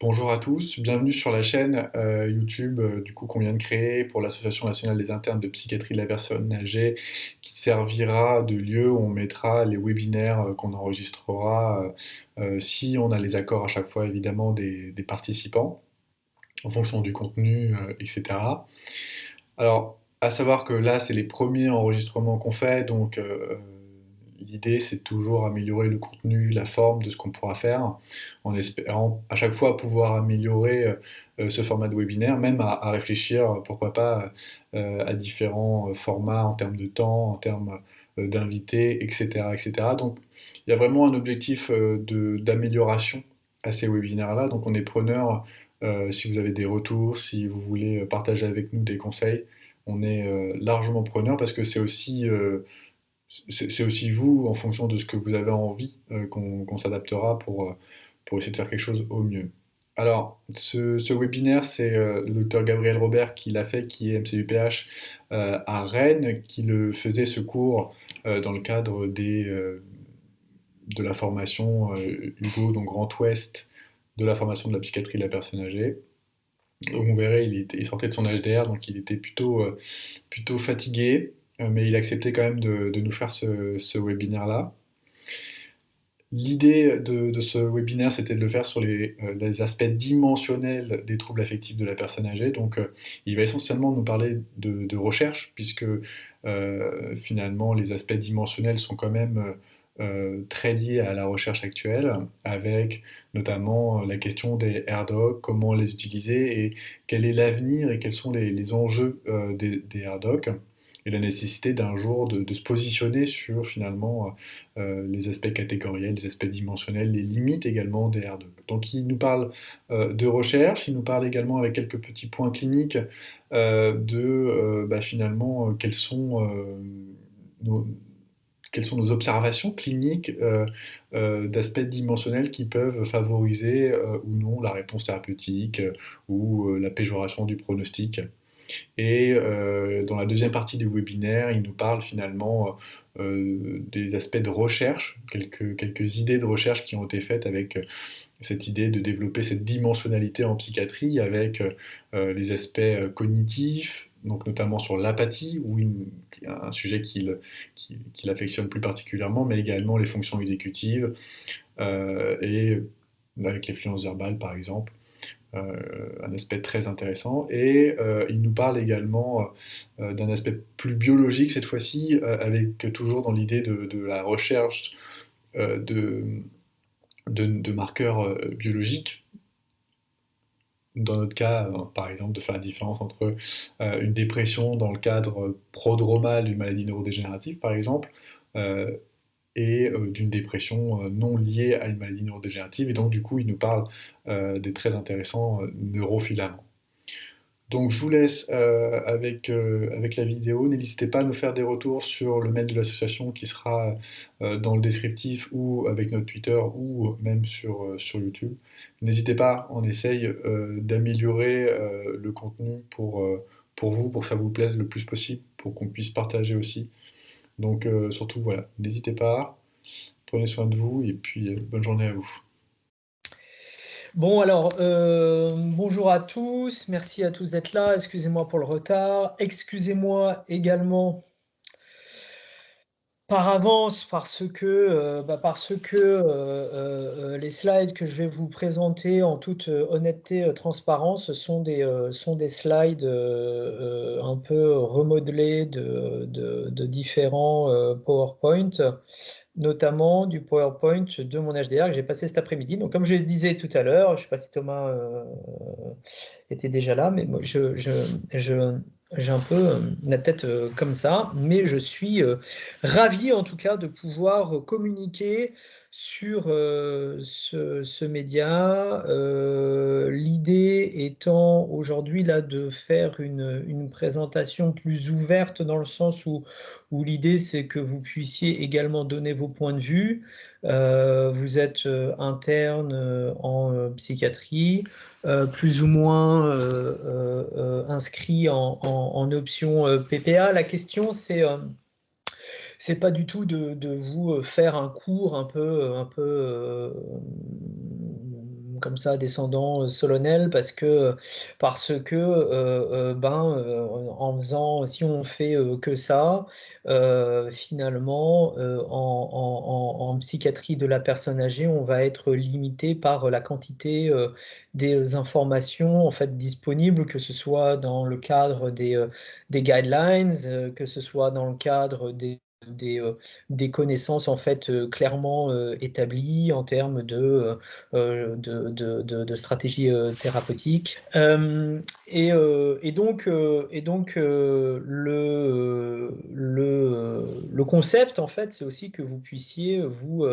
Bonjour à tous, bienvenue sur la chaîne YouTube qu'on vient de créer pour l'Association nationale des internes de psychiatrie de la personne âgée qui servira de lieu où on mettra les webinaires qu'on enregistrera si on a les accords à chaque fois évidemment des participants en fonction du contenu, etc. Alors, à savoir que là, c'est les premiers enregistrements qu'on fait, donc l'idée, c'est toujours améliorer le contenu, la forme de ce qu'on pourra faire, en espérant à chaque fois pouvoir améliorer ce format de webinaire, même à réfléchir, pourquoi pas, à différents formats en termes de temps, en termes d'invités, etc., etc. Donc, il y a vraiment un objectif d'amélioration à ces webinaires-là. Donc, on est preneur si vous avez des retours, si vous voulez partager avec nous des conseils, on est largement preneur parce que c'est aussi vous, en fonction de ce que vous avez envie, qu'on s'adaptera pour essayer de faire quelque chose au mieux. Alors, ce webinaire, c'est le docteur Gabriel Robert qui l'a fait, qui est MCUPH à Rennes, qui le faisait ce cours dans le cadre de la formation Hugo, donc Grand Ouest, de la formation de la psychiatrie de la personne âgée. Donc on verrait, il sortait de son HDR, donc il était plutôt fatigué, mais il acceptait quand même de nous faire ce webinaire-là. L'idée de ce webinaire, c'était de le faire sur les aspects dimensionnels des troubles affectifs de la personne âgée. Donc, il va essentiellement nous parler de recherche, puisque finalement, les aspects dimensionnels sont quand même très liés à la recherche actuelle, avec notamment la question des AirDocs, comment les utiliser et quel est l'avenir et quels sont les enjeux des AirDocs et la nécessité d'un jour de se positionner sur finalement les aspects catégoriels, les aspects dimensionnels, les limites également des R2. Donc il nous parle de recherche, il nous parle également avec quelques petits points cliniques finalement nos, quelles sont nos observations cliniques d'aspects dimensionnels qui peuvent favoriser ou non la réponse thérapeutique ou la péjoration du pronostic. Et dans la deuxième partie du webinaire, il nous parle finalement des aspects de recherche, quelques idées de recherche qui ont été faites avec cette idée de développer cette dimensionnalité en psychiatrie avec les aspects cognitifs, donc notamment sur l'apathie, un sujet qu'il affectionne plus particulièrement, mais également les fonctions exécutives et avec les fluences verbales par exemple un aspect très intéressant. Et il nous parle également d'un aspect plus biologique cette fois-ci, avec toujours dans l'idée de la recherche euh, de, de marqueurs biologiques. Dans notre cas, par exemple, de faire la différence entre une dépression dans le cadre prodromal d'une maladie neurodégénérative, par exemple, euh, et d'une dépression non liée à une maladie neurodégénérative. Et donc, du coup, il nous parle des très intéressants neurofilaments. Donc je vous laisse avec la vidéo. N'hésitez pas à nous faire des retours sur le mail de l'association qui sera dans le descriptif ou avec notre Twitter ou même sur YouTube. N'hésitez pas, on essaye d'améliorer le contenu pour vous, pour que ça vous plaise le plus possible, pour qu'on puisse partager aussi. Donc surtout voilà, n'hésitez pas, prenez soin de vous et puis bonne journée à vous. Bon, alors, bonjour à tous, merci à tous d'être là, excusez-moi pour le retard, excusez-moi également par avance parce que les slides que je vais vous présenter en toute honnêteté, transparence, sont des slides un peu remodelés de différents PowerPoint, notamment du PowerPoint de mon HDR que j'ai passé cet après-midi. Donc, comme je le disais tout à l'heure, je ne sais pas si Thomas était déjà là, mais moi, j'ai un peu la tête comme ça, mais je suis ravi en tout cas de pouvoir communiquer sur ce média. L'idée étant aujourd'hui là de faire une présentation plus ouverte dans le sens où l'idée c'est que vous puissiez également donner vos points de vue. Vous êtes interne en psychiatrie, plus ou moins inscrit en option PPA. La question, c'est pas du tout de vous faire un cours un peu comme ça, descendant solennel, parce que en faisant, si on fait que ça, finalement, en psychiatrie de la personne âgée, on va être limité par la quantité des informations en fait disponibles, que ce soit dans le cadre des guidelines, que ce soit dans le cadre des connaissances en fait clairement établies en termes de stratégie thérapeutique. Le concept en fait, c'est aussi que vous puissiez vous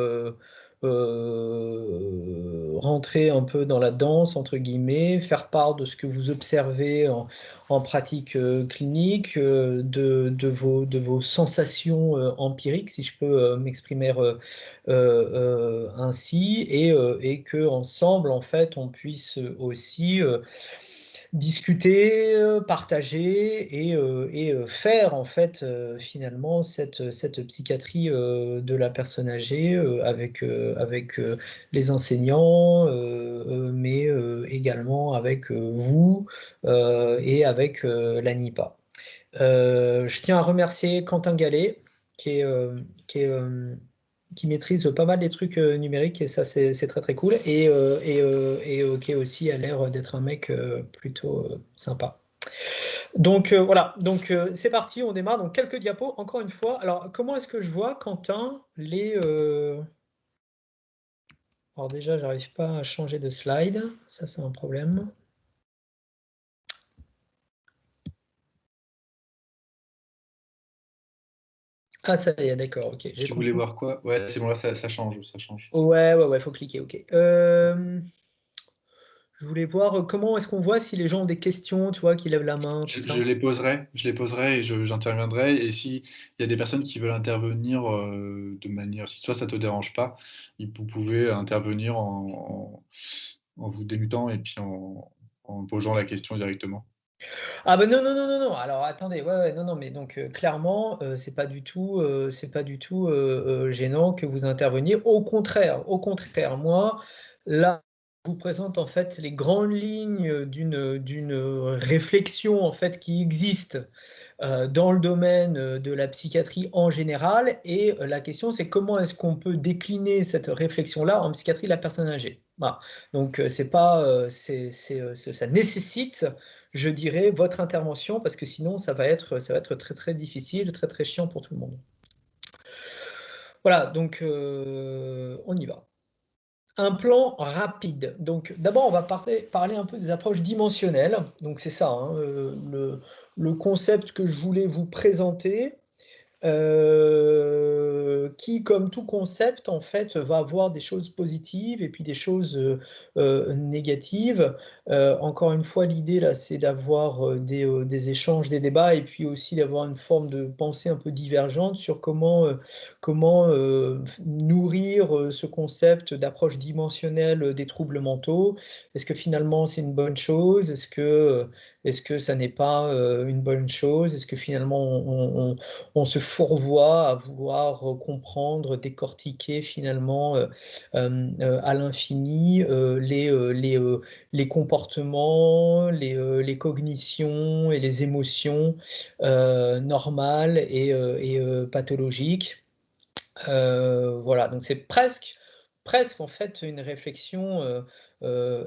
rentrer un peu dans la danse, entre guillemets, faire part de ce que vous observez en pratique clinique, de vos sensations empiriques, si je peux m'exprimer ainsi, et que ensemble, en fait, on puisse aussi discuter, partager et faire en fait finalement cette psychiatrie de la personne âgée avec les enseignants, mais également avec vous et avec l'ANIPA. Je tiens à remercier Quentin Gallet qui est, qui est qui maîtrise pas mal les trucs numériques, et ça c'est très très cool, et qui aussi a l'air d'être un mec plutôt sympa. Donc voilà, donc c'est parti, on démarre. Donc quelques diapos, encore une fois. Alors comment est-ce que je vois, Quentin, les... Alors déjà, j'arrive pas à changer de slide, ça c'est un problème. Ah, ça y est, d'accord, ok. Tu voulais voir quoi? Ouais, c'est bon, là, ça change, ça change. Ouais, faut cliquer, ok. Je voulais voir comment est-ce qu'on voit si les gens ont des questions, tu vois, qui lèvent la main, tout ça. Je les poserai et j'interviendrai. Et s'il y a des personnes qui veulent intervenir de manière, si toi ça te dérange pas, vous pouvez intervenir en vous débutant et puis en posant la question directement. Ah ben non. Alors attendez, ouais, non, mais donc clairement, c'est pas du tout, gênant que vous interveniez. Au contraire, moi, là, je vous présente en fait les grandes lignes d'une réflexion en fait qui existe dans le domaine de la psychiatrie en général. Et la question, c'est comment est-ce qu'on peut décliner cette réflexion-là en psychiatrie de la personne âgée. Voilà. Donc, c'est pas, ça nécessite, je dirais, votre intervention, parce que sinon, ça va être très, très difficile, très, très chiant pour tout le monde. Voilà, donc on y va. Un plan rapide. Donc d'abord, on va parler un peu des approches dimensionnelles. Donc c'est ça, hein, le concept que je voulais vous présenter, qui, comme tout concept, en fait, va avoir des choses positives et puis des choses négatives. Encore une fois, l'idée, là, c'est d'avoir des échanges, des débats, et puis aussi d'avoir une forme de pensée un peu divergente sur comment nourrir ce concept d'approche dimensionnelle des troubles mentaux. Est-ce que finalement, c'est une bonne chose? Est-ce que ça n'est pas une bonne chose? Est-ce que finalement, on se fourvoie à vouloir comprendre, décortiquer finalement à l'infini les comportements, les cognitions et les émotions normales et pathologiques. Voilà, donc c'est presque en fait une réflexion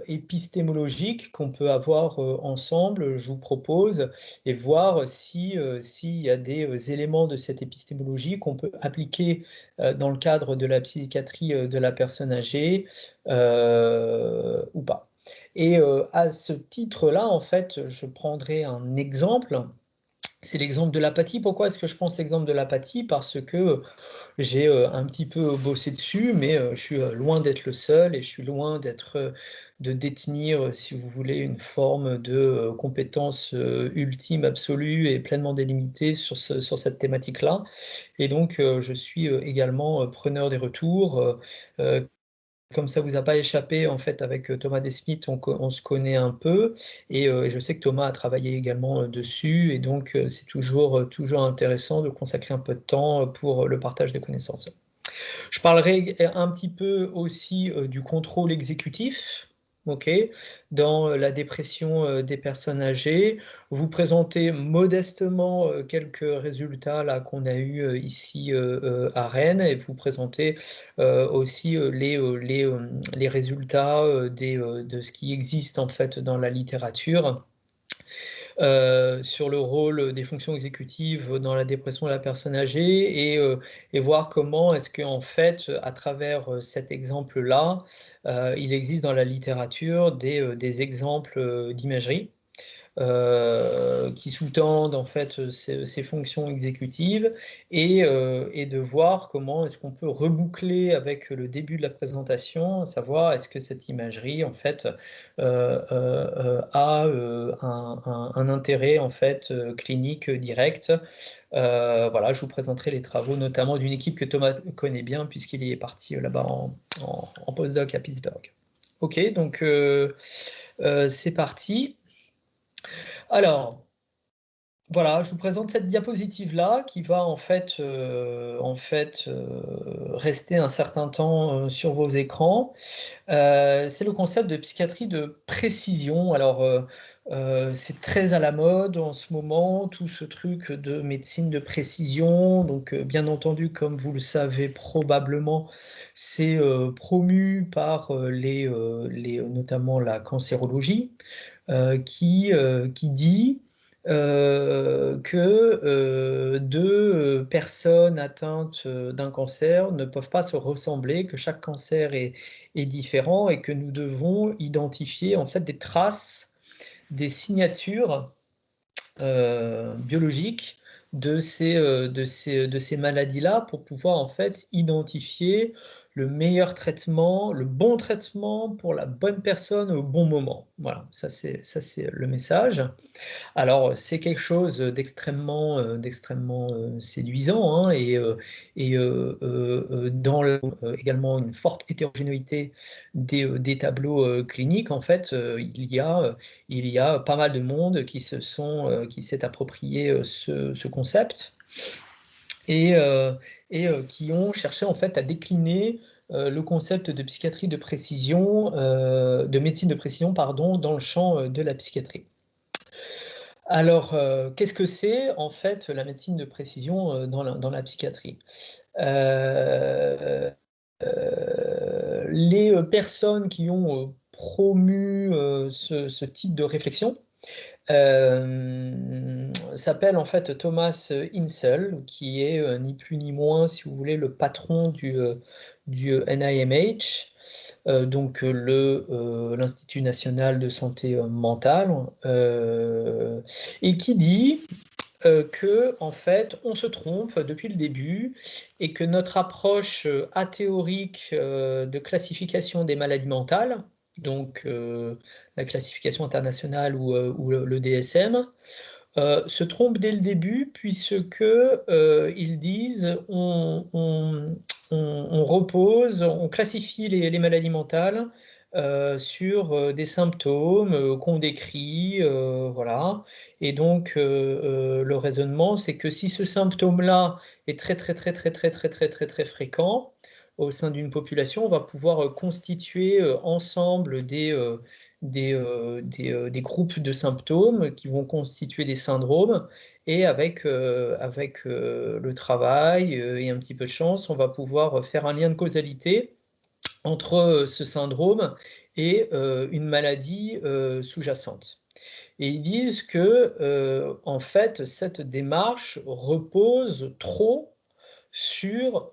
épistémologique qu'on peut avoir ensemble, je vous propose, et voir s'il y a des éléments de cette épistémologie qu'on peut appliquer dans le cadre de la psychiatrie de la personne âgée ou pas. Et à ce titre-là, en fait, je prendrai un exemple. C'est l'exemple de l'apathie. Pourquoi est-ce que je pense l'exemple de l'apathie? Parce que j'ai un petit peu bossé dessus, mais je suis loin d'être le seul, et je suis loin de détenir, si vous voulez, une forme de compétence ultime, absolue et pleinement délimitée sur cette thématique-là. Et donc, je suis également preneur des retours. Comme ça vous a pas échappé, en fait, avec Thomas Desmith, on se connaît un peu, et je sais que Thomas a travaillé également dessus, et donc c'est toujours intéressant de consacrer un peu de temps pour le partage des connaissances. Je parlerai un petit peu aussi du contrôle exécutif. ok, dans la dépression des personnes âgées. Vous présentez modestement quelques résultats là qu'on a eu ici à Rennes, et vous présentez aussi les résultats de ce qui existe en fait dans la littérature. Sur le rôle des fonctions exécutives dans la dépression de la personne âgée, et voir comment est-ce qu'en fait, à travers cet exemple-là, il existe dans la littérature des exemples d'imagerie qui sous-tendent en fait ces fonctions exécutives, et de voir comment est-ce qu'on peut reboucler avec le début de la présentation, à savoir est-ce que cette imagerie en fait a un intérêt en fait clinique direct. Voilà, je vous présenterai les travaux notamment d'une équipe que Thomas connaît bien puisqu'il y est parti là-bas en postdoc à Pittsburgh. Ok, donc c'est parti. Alors, voilà, je vous présente cette diapositive-là qui va en fait rester un certain temps sur vos écrans. C'est le concept de psychiatrie de précision. Alors, c'est très à la mode en ce moment, tout ce truc de médecine de précision. Donc, bien entendu, comme vous le savez probablement, c'est promu par notamment la cancérologie, qui dit que deux personnes atteintes d'un cancer ne peuvent pas se ressembler, que chaque cancer est différent, et que nous devons identifier en fait des traces, des signatures biologiques de ces maladies-là, pour pouvoir en fait identifier le meilleur traitement, le bon traitement pour la bonne personne au bon moment. Voilà, ça c'est le message. Alors, c'est quelque chose d'extrêmement séduisant, hein, également une forte hétérogénéité des tableaux cliniques. En fait, il y a pas mal de monde qui s'est approprié ce concept, et qui ont cherché en fait à décliner le concept de psychiatrie de précision, de médecine de précision, pardon, dans le champ de la psychiatrie. Alors, qu'est-ce que c'est en fait la médecine de précision dans la psychiatrie? Les personnes qui ont promu ce type de réflexion s'appelle en fait Thomas Insel, qui est ni plus ni moins, si vous voulez, le patron du NIMH, donc l'Institut national de santé mentale, et qui dit que en fait on se trompe depuis le début, et que notre approche athéorique de classification des maladies mentales, donc la classification internationale ou le DSM, se trompe dès le début, puisque ils disent on repose, on classifie les maladies mentales sur des symptômes qu'on décrit, voilà. Et donc le raisonnement, c'est que si ce symptôme-là est très fréquent au sein d'une population, on va pouvoir constituer ensemble des groupes de symptômes qui vont constituer des syndromes, et avec le travail et un petit peu de chance, on va pouvoir faire un lien de causalité entre ce syndrome et une maladie sous-jacente. Et ils disent que en fait cette démarche repose trop sur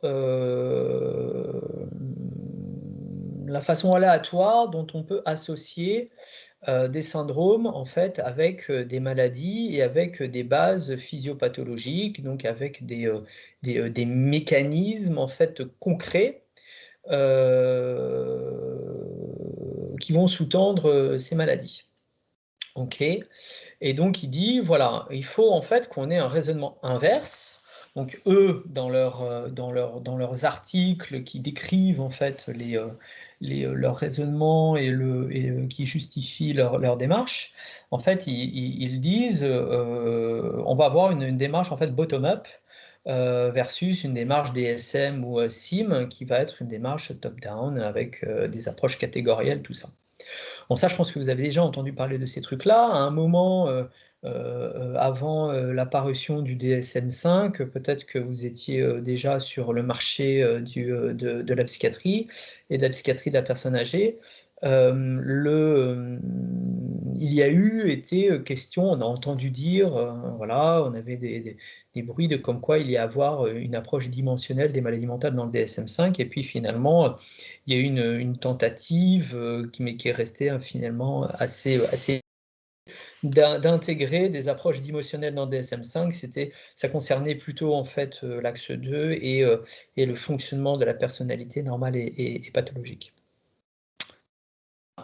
la façon aléatoire dont on peut associer des syndromes en fait avec des maladies et avec des bases physiopathologiques, donc avec des mécanismes en fait concrets qui vont sous-tendre ces maladies. Ok. Et donc il dit voilà, il faut en fait qu'on ait un raisonnement inverse. Donc eux, dans leurs articles qui décrivent en fait leurs raisonnements et qui justifient leur démarche, en fait ils disent on va avoir une démarche en fait bottom-up versus une démarche DSM ou SIM qui va être une démarche top-down avec des approches catégorielles, tout ça. Bon, ça, je pense que vous avez déjà entendu parler de ces trucs-là. À un moment, avant l'apparition du DSM-5, peut-être que vous étiez déjà sur le marché de la psychiatrie et de la psychiatrie de la personne âgée. Il y a été question, on a entendu dire, voilà, on avait des bruits de comme quoi il y a à avoir une approche dimensionnelle des maladies mentales dans le DSM-5, et puis finalement, il y a eu une tentative qui est restée finalement assez d'intégrer des approches d'émotionnel dans le DSM-5. Ça concernait plutôt en fait l'axe 2 et le fonctionnement de la personnalité normale et pathologique.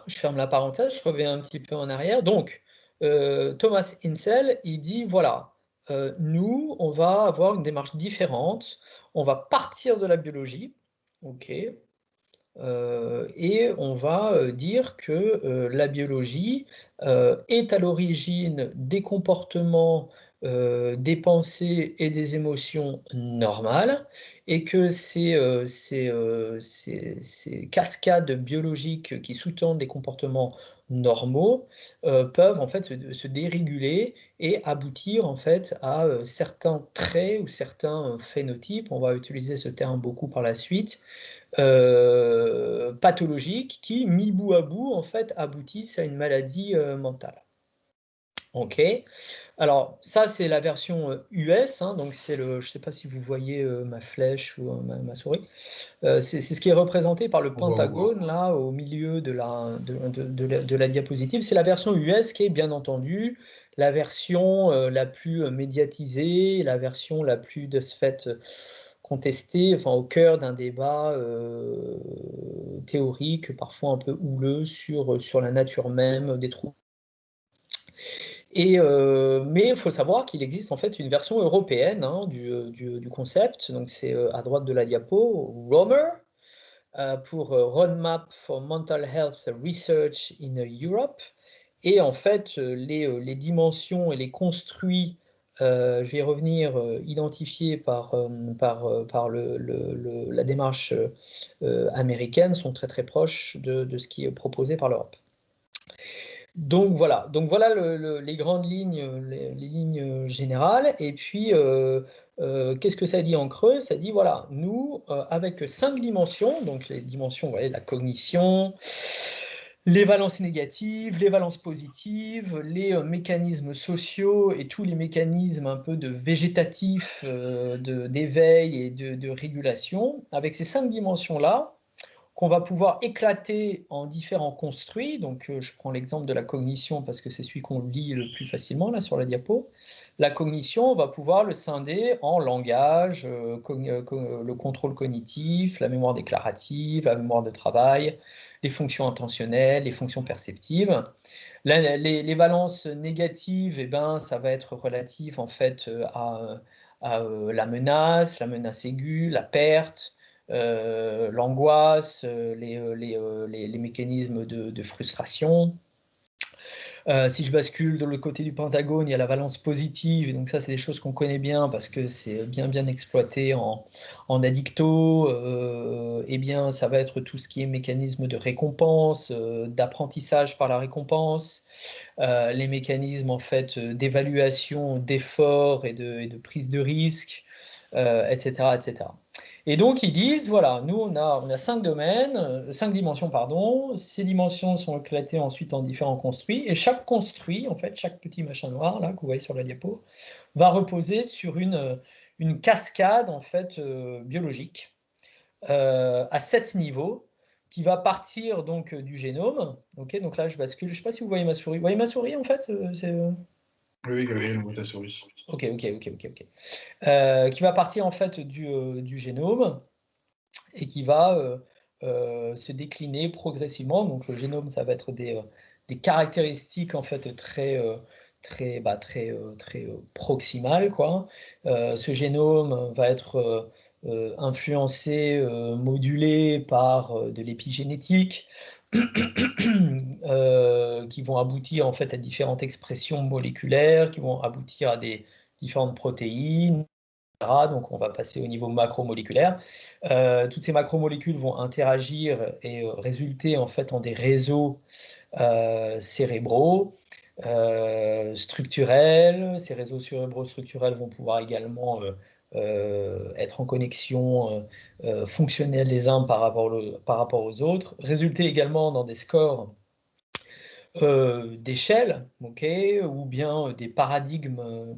Je ferme la parenthèse, je reviens un petit peu en arrière. Donc, Thomas Insel, il dit, voilà, nous, on va avoir une démarche différente, on va partir de la biologie, ok, et on va dire que la biologie est à l'origine des comportements, des pensées et des émotions normales, et que ces cascades biologiques qui sous-tendent des comportements normaux peuvent en fait se déréguler et aboutir en fait à certains traits ou certains phénotypes, on va utiliser ce terme beaucoup par la suite, pathologiques qui, mis bout à bout, en fait, aboutissent à une maladie mentale. Ok. Alors ça c'est la version US, hein, donc je ne sais pas si vous voyez ma flèche ou ma souris. C'est ce qui est représenté par le Pentagone là au milieu de la diapositive. C'est la version US qui est bien entendu la version la plus médiatisée, la version la plus de ce fait contestée, enfin au cœur d'un débat théorique, parfois un peu houleux sur la nature même des troubles. Mais il faut savoir qu'il existe en fait une version européenne hein, du concept, donc c'est à droite de la diapo, ROMER, pour Roadmap for Mental Health Research in Europe, et en fait les dimensions et les construits, je vais y revenir, identifiés par la démarche américaine sont très très proches de ce qui est proposé par l'Europe. Donc voilà les grandes lignes, les lignes générales. Et puis, qu'est-ce que ça dit en creux? Ça dit, voilà, nous, avec 5 dimensions, donc les dimensions, vous voyez, la cognition, les valences négatives, les valences positives, les mécanismes sociaux et tous les mécanismes un peu de végétatifs, d'éveil et de régulation. Avec ces 5 dimensions-là, qu'on va pouvoir éclater en différents construits. Donc, je prends l'exemple de la cognition parce que c'est celui qu'on lit le plus facilement là sur la diapo. La cognition, on va pouvoir le scinder en langage, le contrôle cognitif, la mémoire déclarative, la mémoire de travail, les fonctions intentionnelles, les fonctions perceptives. Là, les valences négatives, eh ben, ça va être relatif en fait à la menace aiguë, la perte, l'angoisse, les mécanismes de frustration. Si je bascule de l'autre côté du pentagone, il y a la valence positive, et donc ça c'est des choses qu'on connaît bien parce que c'est bien exploité en addicto. Eh bien ça va être tout ce qui est mécanisme de récompense, d'apprentissage par la récompense, les mécanismes en fait d'évaluation, d'effort et de prise de risque, etc., etc. Et donc ils disent, voilà, nous on a 5 domaines, 5 dimensions, pardon, ces dimensions sont éclatées ensuite en différents construits, et chaque construit, en fait, chaque petit machin noir, là, que vous voyez sur la diapo, va reposer sur une cascade, en fait, biologique, à 7 niveaux, qui va partir donc du génome. Ok, donc là je bascule, je ne sais pas si vous voyez ma souris. Vous voyez ma souris en fait Oui, Gabriel, on voit ta souris. Ok. Qui va partir en fait du génome et qui va se décliner progressivement. Donc le génome, ça va être des caractéristiques en fait très proximales, quoi. Ce génome va être influencé, modulé par de l'épigénétique, qui vont aboutir en fait à différentes expressions moléculaires, qui vont aboutir à des différentes protéines, Donc on va passer au niveau macromoléculaire. Toutes ces macromolécules vont interagir et résulter en fait en des réseaux cérébraux structurels. Ces réseaux cérébraux structurels vont pouvoir également être en connexion fonctionnelle les uns par rapport aux autres, résulter également dans des scores d'échelle, okay, ou bien des paradigmes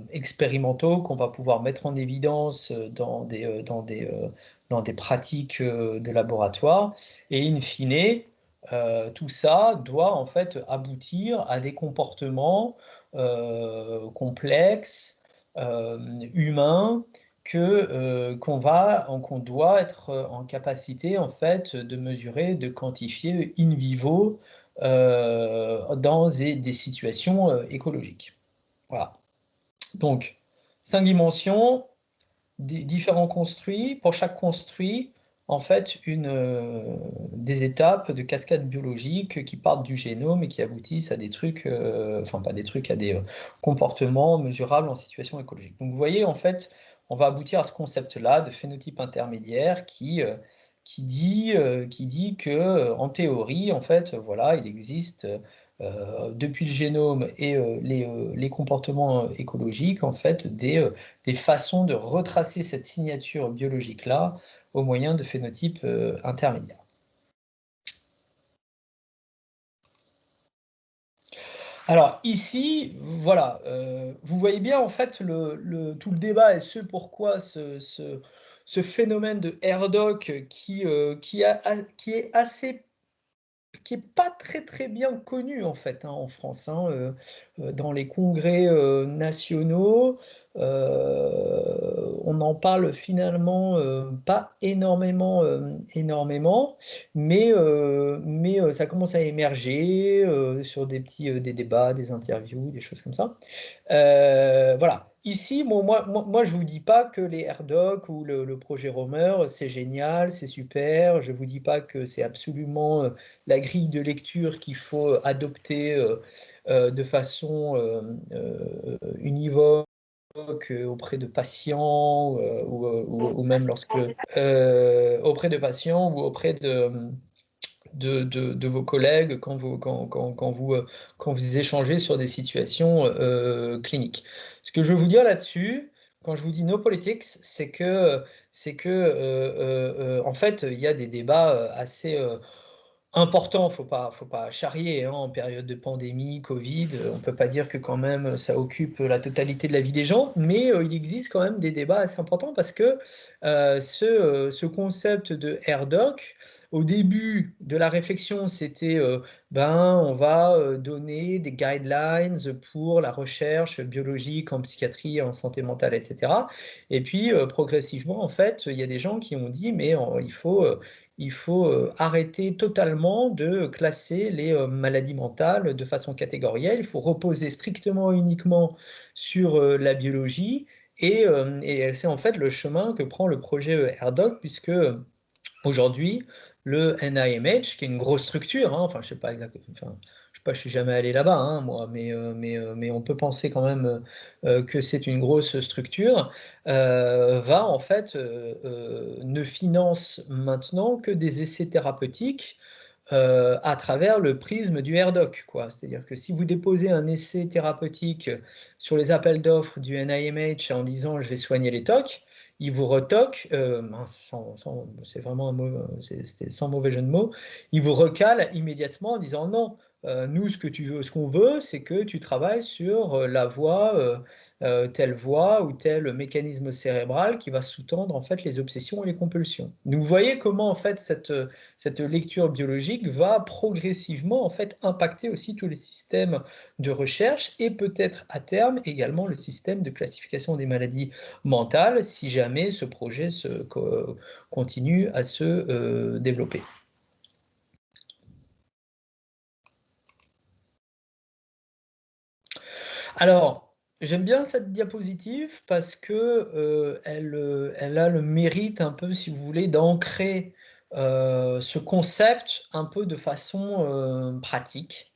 expérimentaux qu'on va pouvoir mettre en évidence dans des pratiques de laboratoire. Et in fine, tout ça doit en fait aboutir à des comportements complexes, humains, qu'on doit être en capacité en fait de mesurer, de quantifier in vivo dans des situations écologiques. Voilà. Donc, 5 dimensions, différents construits. Pour chaque construit, en fait, des étapes de cascade biologique qui partent du génome et qui aboutissent à des trucs, enfin pas des trucs, à des comportements mesurables en situation écologique. Donc vous voyez, en fait, on va aboutir à ce concept-là de phénotype intermédiaire qui dit que, en théorie, en fait, voilà, il existe depuis le génome et les comportements écologiques, en fait, des façons de retracer cette signature biologique-là au moyen de phénotypes intermédiaires. Alors ici, voilà, vous voyez bien en fait tout le débat et ce pourquoi ce phénomène de RDoC qui est assez, qui est pas très bien connu en fait en France, dans les congrès nationaux. On en parle finalement pas énormément, mais ça commence à émerger sur des débats, des interviews, des choses comme ça. Voilà. Ici, moi, je vous dis pas que les RDoC ou le projet Romer, c'est génial, c'est super. Je vous dis pas que c'est absolument la grille de lecture qu'il faut adopter de façon univoque auprès de patients ou même auprès de patients ou auprès de vos collègues quand vous échangez sur des situations cliniques. Ce que je veux vous dire là-dessus, quand je vous dis no politics, c'est que en fait, il y a des débats assez important, faut pas charrier en période de pandémie, Covid, on peut pas dire que quand même ça occupe la totalité de la vie des gens, mais il existe quand même des débats assez importants parce que ce concept de RDoC, au début de la réflexion, c'était on va donner des guidelines pour la recherche biologique en psychiatrie, en santé mentale, etc. Et puis progressivement, en fait, il y a des gens qui ont dit mais il faut arrêter totalement de classer les maladies mentales de façon catégorielle. Il faut reposer strictement et uniquement sur la biologie. Et c'est en fait le chemin que prend le projet RDoC, puisque aujourd'hui, le NIMH, qui est une grosse structure, enfin, je sais pas exactement, enfin, je sais pas, je suis jamais allé là-bas, moi, mais on peut penser quand même que c'est une grosse structure, va en fait ne finance maintenant que des essais thérapeutiques à travers le prisme du RDoC, quoi. C'est-à-dire que si vous déposez un essai thérapeutique sur les appels d'offres du NIMH en disant je vais soigner les TOC, il vous retoque, c'est vraiment c'était sans mauvais jeu de mots, il vous recale immédiatement en disant non, nous ce qu'on veut, c'est que tu travailles sur telle voie ou tel mécanisme cérébral qui va sous-tendre en fait les obsessions et les compulsions. Donc vous voyez comment en fait cette lecture biologique va progressivement en fait impacter aussi tous les systèmes de recherche et peut-être à terme également le système de classification des maladies mentales si jamais ce projet continue à se développer. Alors, j'aime bien cette diapositive parce que elle a le mérite un peu, si vous voulez, d'ancrer ce concept un peu de façon pratique.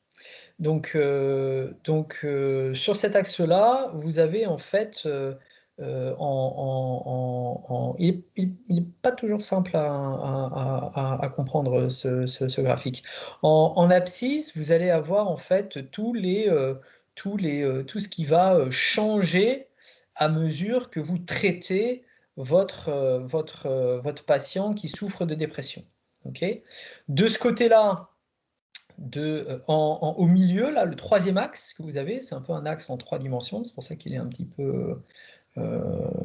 Sur cet axe-là, vous avez en fait, il n'est pas toujours simple à comprendre ce graphique. En abscisse, vous allez avoir en fait tout ce qui va changer à mesure que vous traitez votre patient qui souffre de dépression. Okay. De ce côté-là, au milieu, là, le troisième axe que vous avez, c'est un peu un axe en 3 dimensions, c'est pour ça qu'il est un petit peu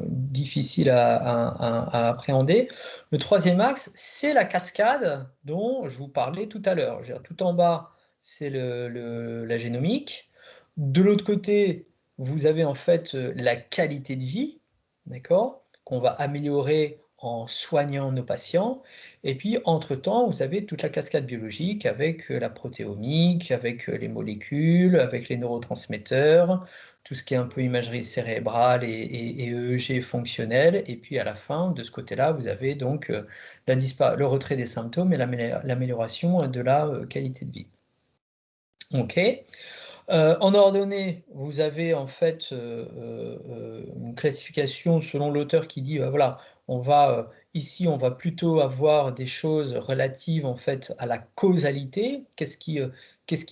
difficile à appréhender. Le troisième axe, c'est la cascade dont je vous parlais tout à l'heure. Tout en bas, c'est la génomique. De l'autre côté, vous avez en fait la qualité de vie, d'accord, qu'on va améliorer en soignant nos patients. Et puis, entre-temps, vous avez toute la cascade biologique avec la protéomique, avec les molécules, avec les neurotransmetteurs, tout ce qui est un peu imagerie cérébrale et EEG fonctionnel. Et puis, à la fin, de ce côté-là, vous avez donc le retrait des symptômes et l'amélioration de la qualité de vie. OK. En ordonnée, vous avez en fait une classification selon l'auteur qui dit voilà, ici on va plutôt avoir des choses relatives en fait à la causalité. Qu'est-ce qui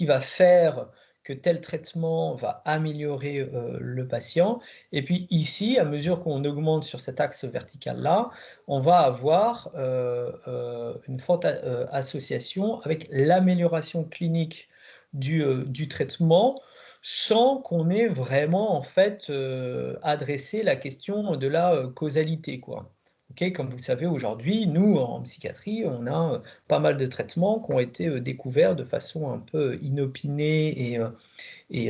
va faire que tel traitement va améliorer le patient? Et puis ici, à mesure qu'on augmente sur cet axe vertical-là, on va avoir une forte association avec l'amélioration clinique du traitement sans qu'on ait vraiment en fait adressé la question de la causalité, quoi. Okay, comme vous le savez aujourd'hui, nous en psychiatrie, on a pas mal de traitements qui ont été découverts de façon un peu inopinée et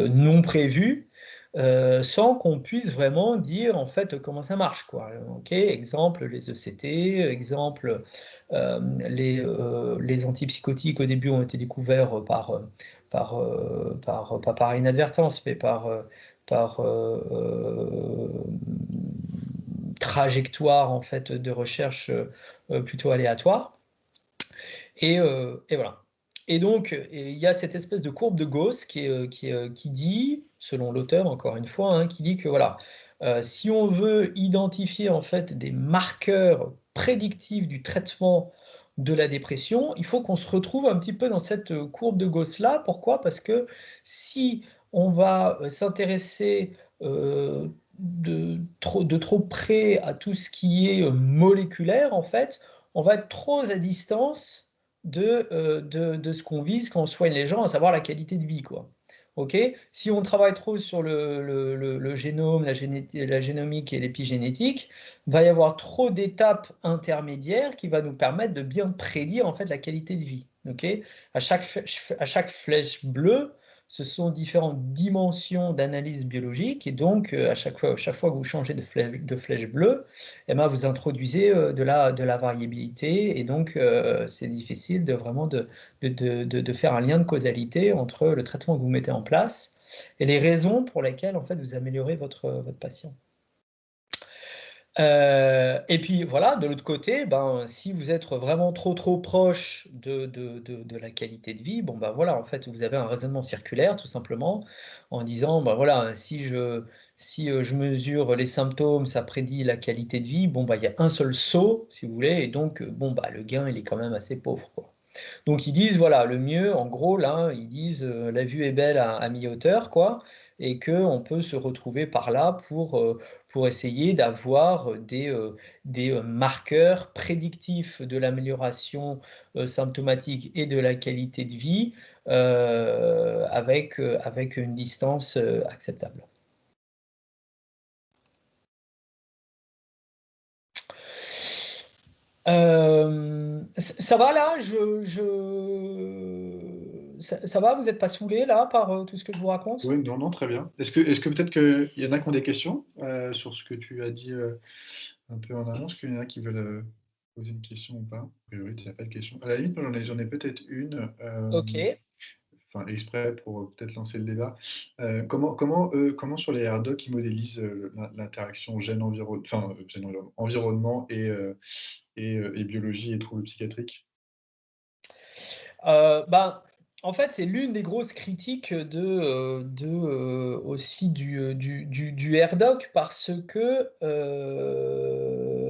non prévue, sans qu'on puisse vraiment dire en fait comment ça marche, quoi. Okay, exemple les ECT, exemple les antipsychotiques au début ont été découverts pas par inadvertance, mais par trajectoire en fait de recherche plutôt aléatoire. Et voilà. Et donc, il y a cette espèce de courbe de Gauss qui dit, selon l'auteur, encore une fois, hein, qui dit que voilà, si on veut identifier en fait des marqueurs prédictifs du traitement de la dépression, il faut qu'on se retrouve un petit peu dans cette courbe de Gauss-là. Pourquoi? Parce que si on va s'intéresser de trop près à tout ce qui est moléculaire, en fait, on va être trop à distance de ce qu'on vise quand on soigne les gens, à savoir la qualité de vie, quoi. Okay, si on travaille trop sur le génome, la génomique et l'épigénétique, il va y avoir trop d'étapes intermédiaires qui va nous permettre de bien prédire en fait la qualité de vie. Okay, à chaque flèche bleue, ce sont différentes dimensions d'analyse biologique et donc à chaque fois que vous changez de flèche bleue, eh ben, vous introduisez de la variabilité et donc c'est difficile de vraiment de faire un lien de causalité entre le traitement que vous mettez en place et les raisons pour lesquelles en fait vous améliorez votre patient. Et puis voilà, de l'autre côté, ben, si vous êtes vraiment trop proche de la qualité de vie, bon ben voilà, en fait, vous avez un raisonnement circulaire tout simplement en disant, ben voilà, si je mesure les symptômes, ça prédit la qualité de vie, bon ben il y a un seul saut, si vous voulez, et donc bon bah le gain il est quand même assez pauvre, quoi. Donc ils disent voilà, le mieux, en gros là, ils disent la vue est belle à mi-hauteur, quoi, et qu'on peut se retrouver par là pour essayer d'avoir des marqueurs prédictifs de l'amélioration symptomatique et de la qualité de vie avec une distance acceptable. Ça va là, ça va, vous n'êtes pas saoulé là par tout ce que je vous raconte? Oui, non, non, très bien. Est-ce que peut-être qu'il y en a qui ont des questions sur ce que tu as dit un peu en amont? Est-ce qu'il y en a qui veulent poser une question ou pas? A priori, tu n'as pas de question. À la limite, moi, j'en ai peut-être une, Ok. enfin, exprès pour peut-être lancer le débat. Comment sur les RDoC, ils modélisent l'interaction environnement et biologie et troubles psychiatriques? Ben, En fait, c'est l'une des grosses critiques aussi du RDoc parce que,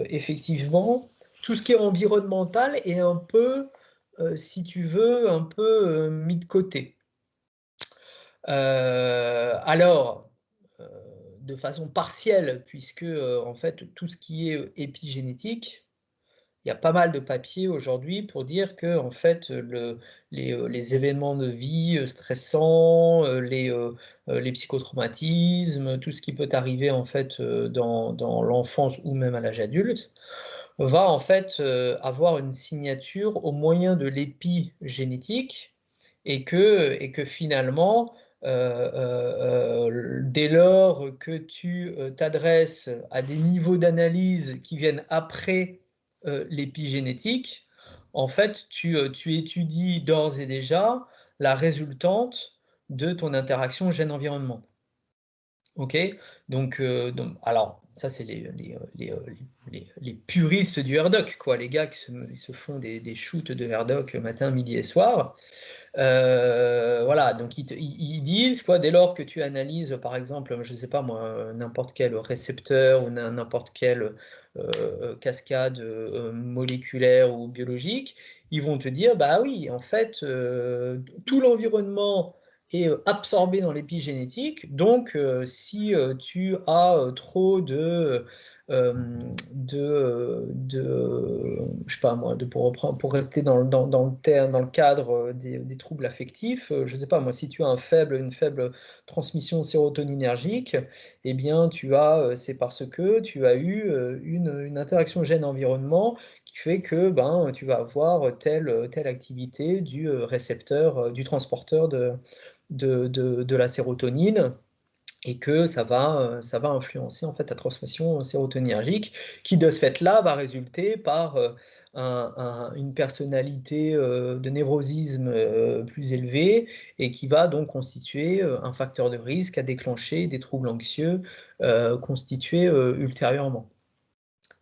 effectivement, tout ce qui est environnemental est un peu, si tu veux, un peu mis de côté. Alors, de façon partielle, puisque en fait, tout ce qui est épigénétique, il y a pas mal de papiers aujourd'hui pour dire que en fait, les événements de vie stressants, les psychotraumatismes, tout ce qui peut arriver en fait dans l'enfance ou même à l'âge adulte, va en fait avoir une signature au moyen de l'épigénétique et que finalement, dès lors que tu t'adresses à des niveaux d'analyse qui viennent après l'épigénétique, en fait, tu étudies d'ores et déjà la résultante de ton interaction gène-environnement. Ok, donc, alors ça c'est les puristes du RDoc, quoi, les gars qui se font des shoots de RDoc matin, midi et soir. Voilà, donc ils disent quoi, dès lors que tu analyses par exemple, je ne sais pas moi, n'importe quel récepteur ou n'importe quelle cascade moléculaire ou biologique, ils vont te dire bah oui, en fait, tout l'environnement est absorbé dans l'épigénétique. Donc, si tu as trop je sais pas moi, pour rester dans le cadre des troubles affectifs, je sais pas moi, si tu as une faible transmission sérotoninergique, eh bien, c'est parce que tu as eu une interaction gène-environnement qui fait que ben, tu vas avoir telle activité du récepteur, du transporteur de la sérotonine et que ça va influencer en fait ta transmission sérotoninergique qui de ce fait-là va résulter par une personnalité de névrosisme plus élevée et qui va donc constituer un facteur de risque à déclencher des troubles anxieux constitués ultérieurement.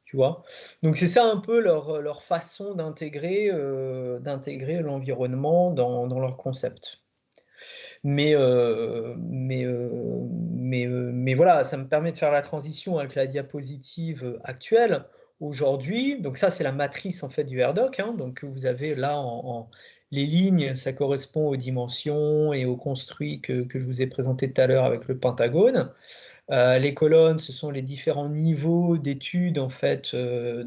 Tu vois? Donc c'est ça un peu leur façon d'intégrer l'environnement dans leur concept. Mais voilà, ça me permet de faire la transition avec la diapositive actuelle. Aujourd'hui, donc ça c'est la matrice en fait du RDoc, hein, donc vous avez là les lignes, ça correspond aux dimensions et aux construits que je vous ai présentés tout à l'heure avec le pentagone. Les colonnes, ce sont les différents niveaux d'études en fait les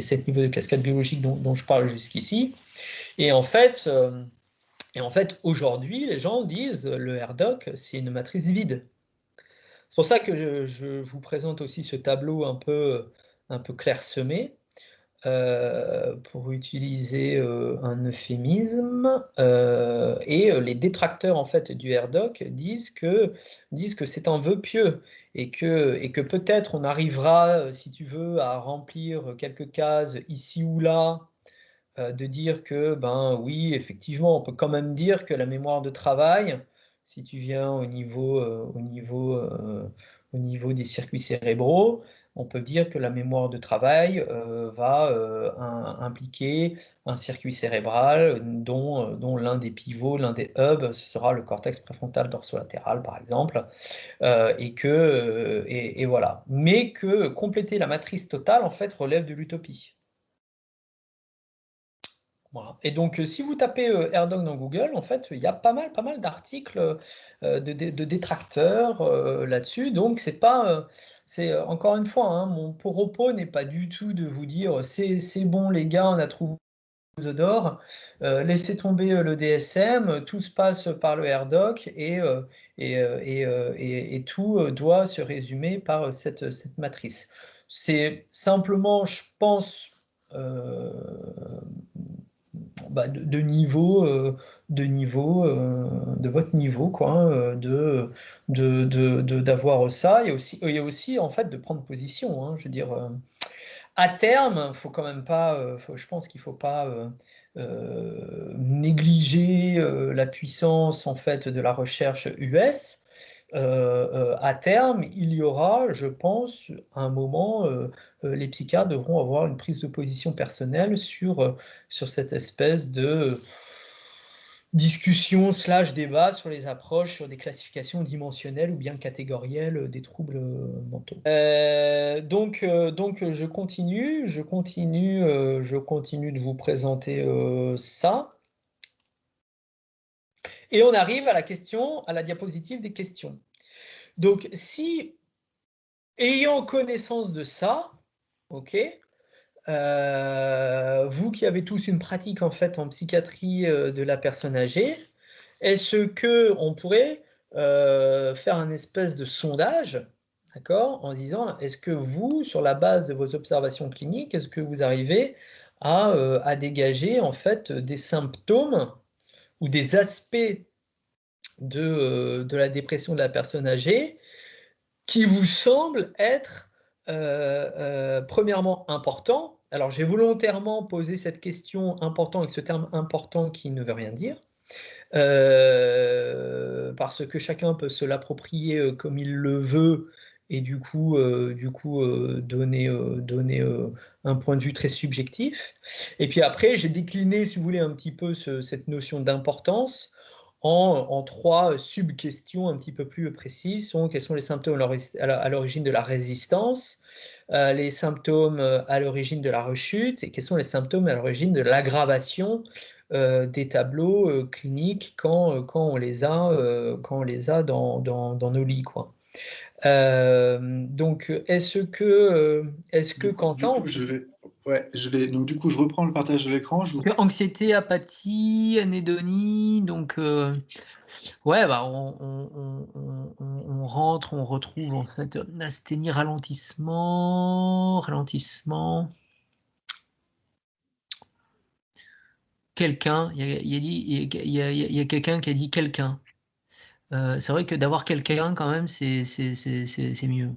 7 niveaux de cascade biologique dont je parle jusqu'ici. Et en fait, aujourd'hui, les gens disent le RDoc, c'est une matrice vide. C'est pour ça que je vous présente aussi ce tableau un peu clairsemé, pour utiliser un euphémisme. Et les détracteurs en fait du RDoc disent que c'est un vœu pieux et que peut-être on arrivera, si tu veux, à remplir quelques cases ici ou là, de dire que, ben oui, effectivement, on peut quand même dire que la mémoire de travail, si tu viens au niveau des circuits cérébraux, on peut dire que la mémoire de travail va impliquer un circuit cérébral dont l'un des pivots, l'un des hubs, ce sera le cortex préfrontal dorsolatéral, par exemple, et voilà. Mais que compléter la matrice totale, en fait, relève de l'utopie. Voilà. Et donc, si vous tapez RDoc dans Google, en fait, il y a pas mal d'articles de détracteurs là-dessus. Donc, c'est encore une fois, hein, mon propos n'est pas du tout de vous dire c'est bon les gars, on a trouvé l'os d'or, laissez tomber le DSM, tout se passe par le RDoc et tout doit se résumer par cette matrice. C'est simplement, je pense, de votre niveau, quoi, d'avoir ça, et aussi en fait de prendre position, hein, je veux dire, à terme, faut quand même pas, je pense qu'il faut pas négliger la puissance en fait de la recherche US. à terme, il y aura, je pense, à un moment, les psychiatres devront avoir une prise de position personnelle sur cette espèce de discussion / débat sur les approches, sur des classifications dimensionnelles ou bien catégorielles des troubles mentaux. Donc, je continue de vous présenter ça. Et on arrive à la diapositive des questions. Donc, si, ayant connaissance de ça, ok, vous qui avez tous une pratique en fait en psychiatrie de la personne âgée, est-ce que on pourrait faire un espèce de sondage, d'accord, en disant est-ce que vous, sur la base de vos observations cliniques, est-ce que vous arrivez à dégager en fait des symptômes ou des aspects de la dépression de la personne âgée qui vous semblent être premièrement importants. Alors j'ai volontairement posé cette question important avec ce terme important qui ne veut rien dire, parce que chacun peut se l'approprier comme il le veut et du coup donner un point de vue très subjectif. Et puis après, j'ai décliné, si vous voulez, un petit peu cette notion d'importance en 3 sub-questions un petit peu plus précises. Quels sont les symptômes à l'origine de la résistance, les symptômes à l'origine de la rechute, et quels sont les symptômes à l'origine de l'aggravation des tableaux cliniques quand on les a dans nos lits, quoi. Donc, est-ce que Quentin... Donc du coup, je reprends le partage de l'écran. Anxiété, apathie, anédonie, donc ouais, bah on rentre, on retrouve en fait asthénie, ralentissement. Quelqu'un, il y a quelqu'un qui a dit quelqu'un. C'est vrai que d'avoir quelqu'un quand même, c'est mieux.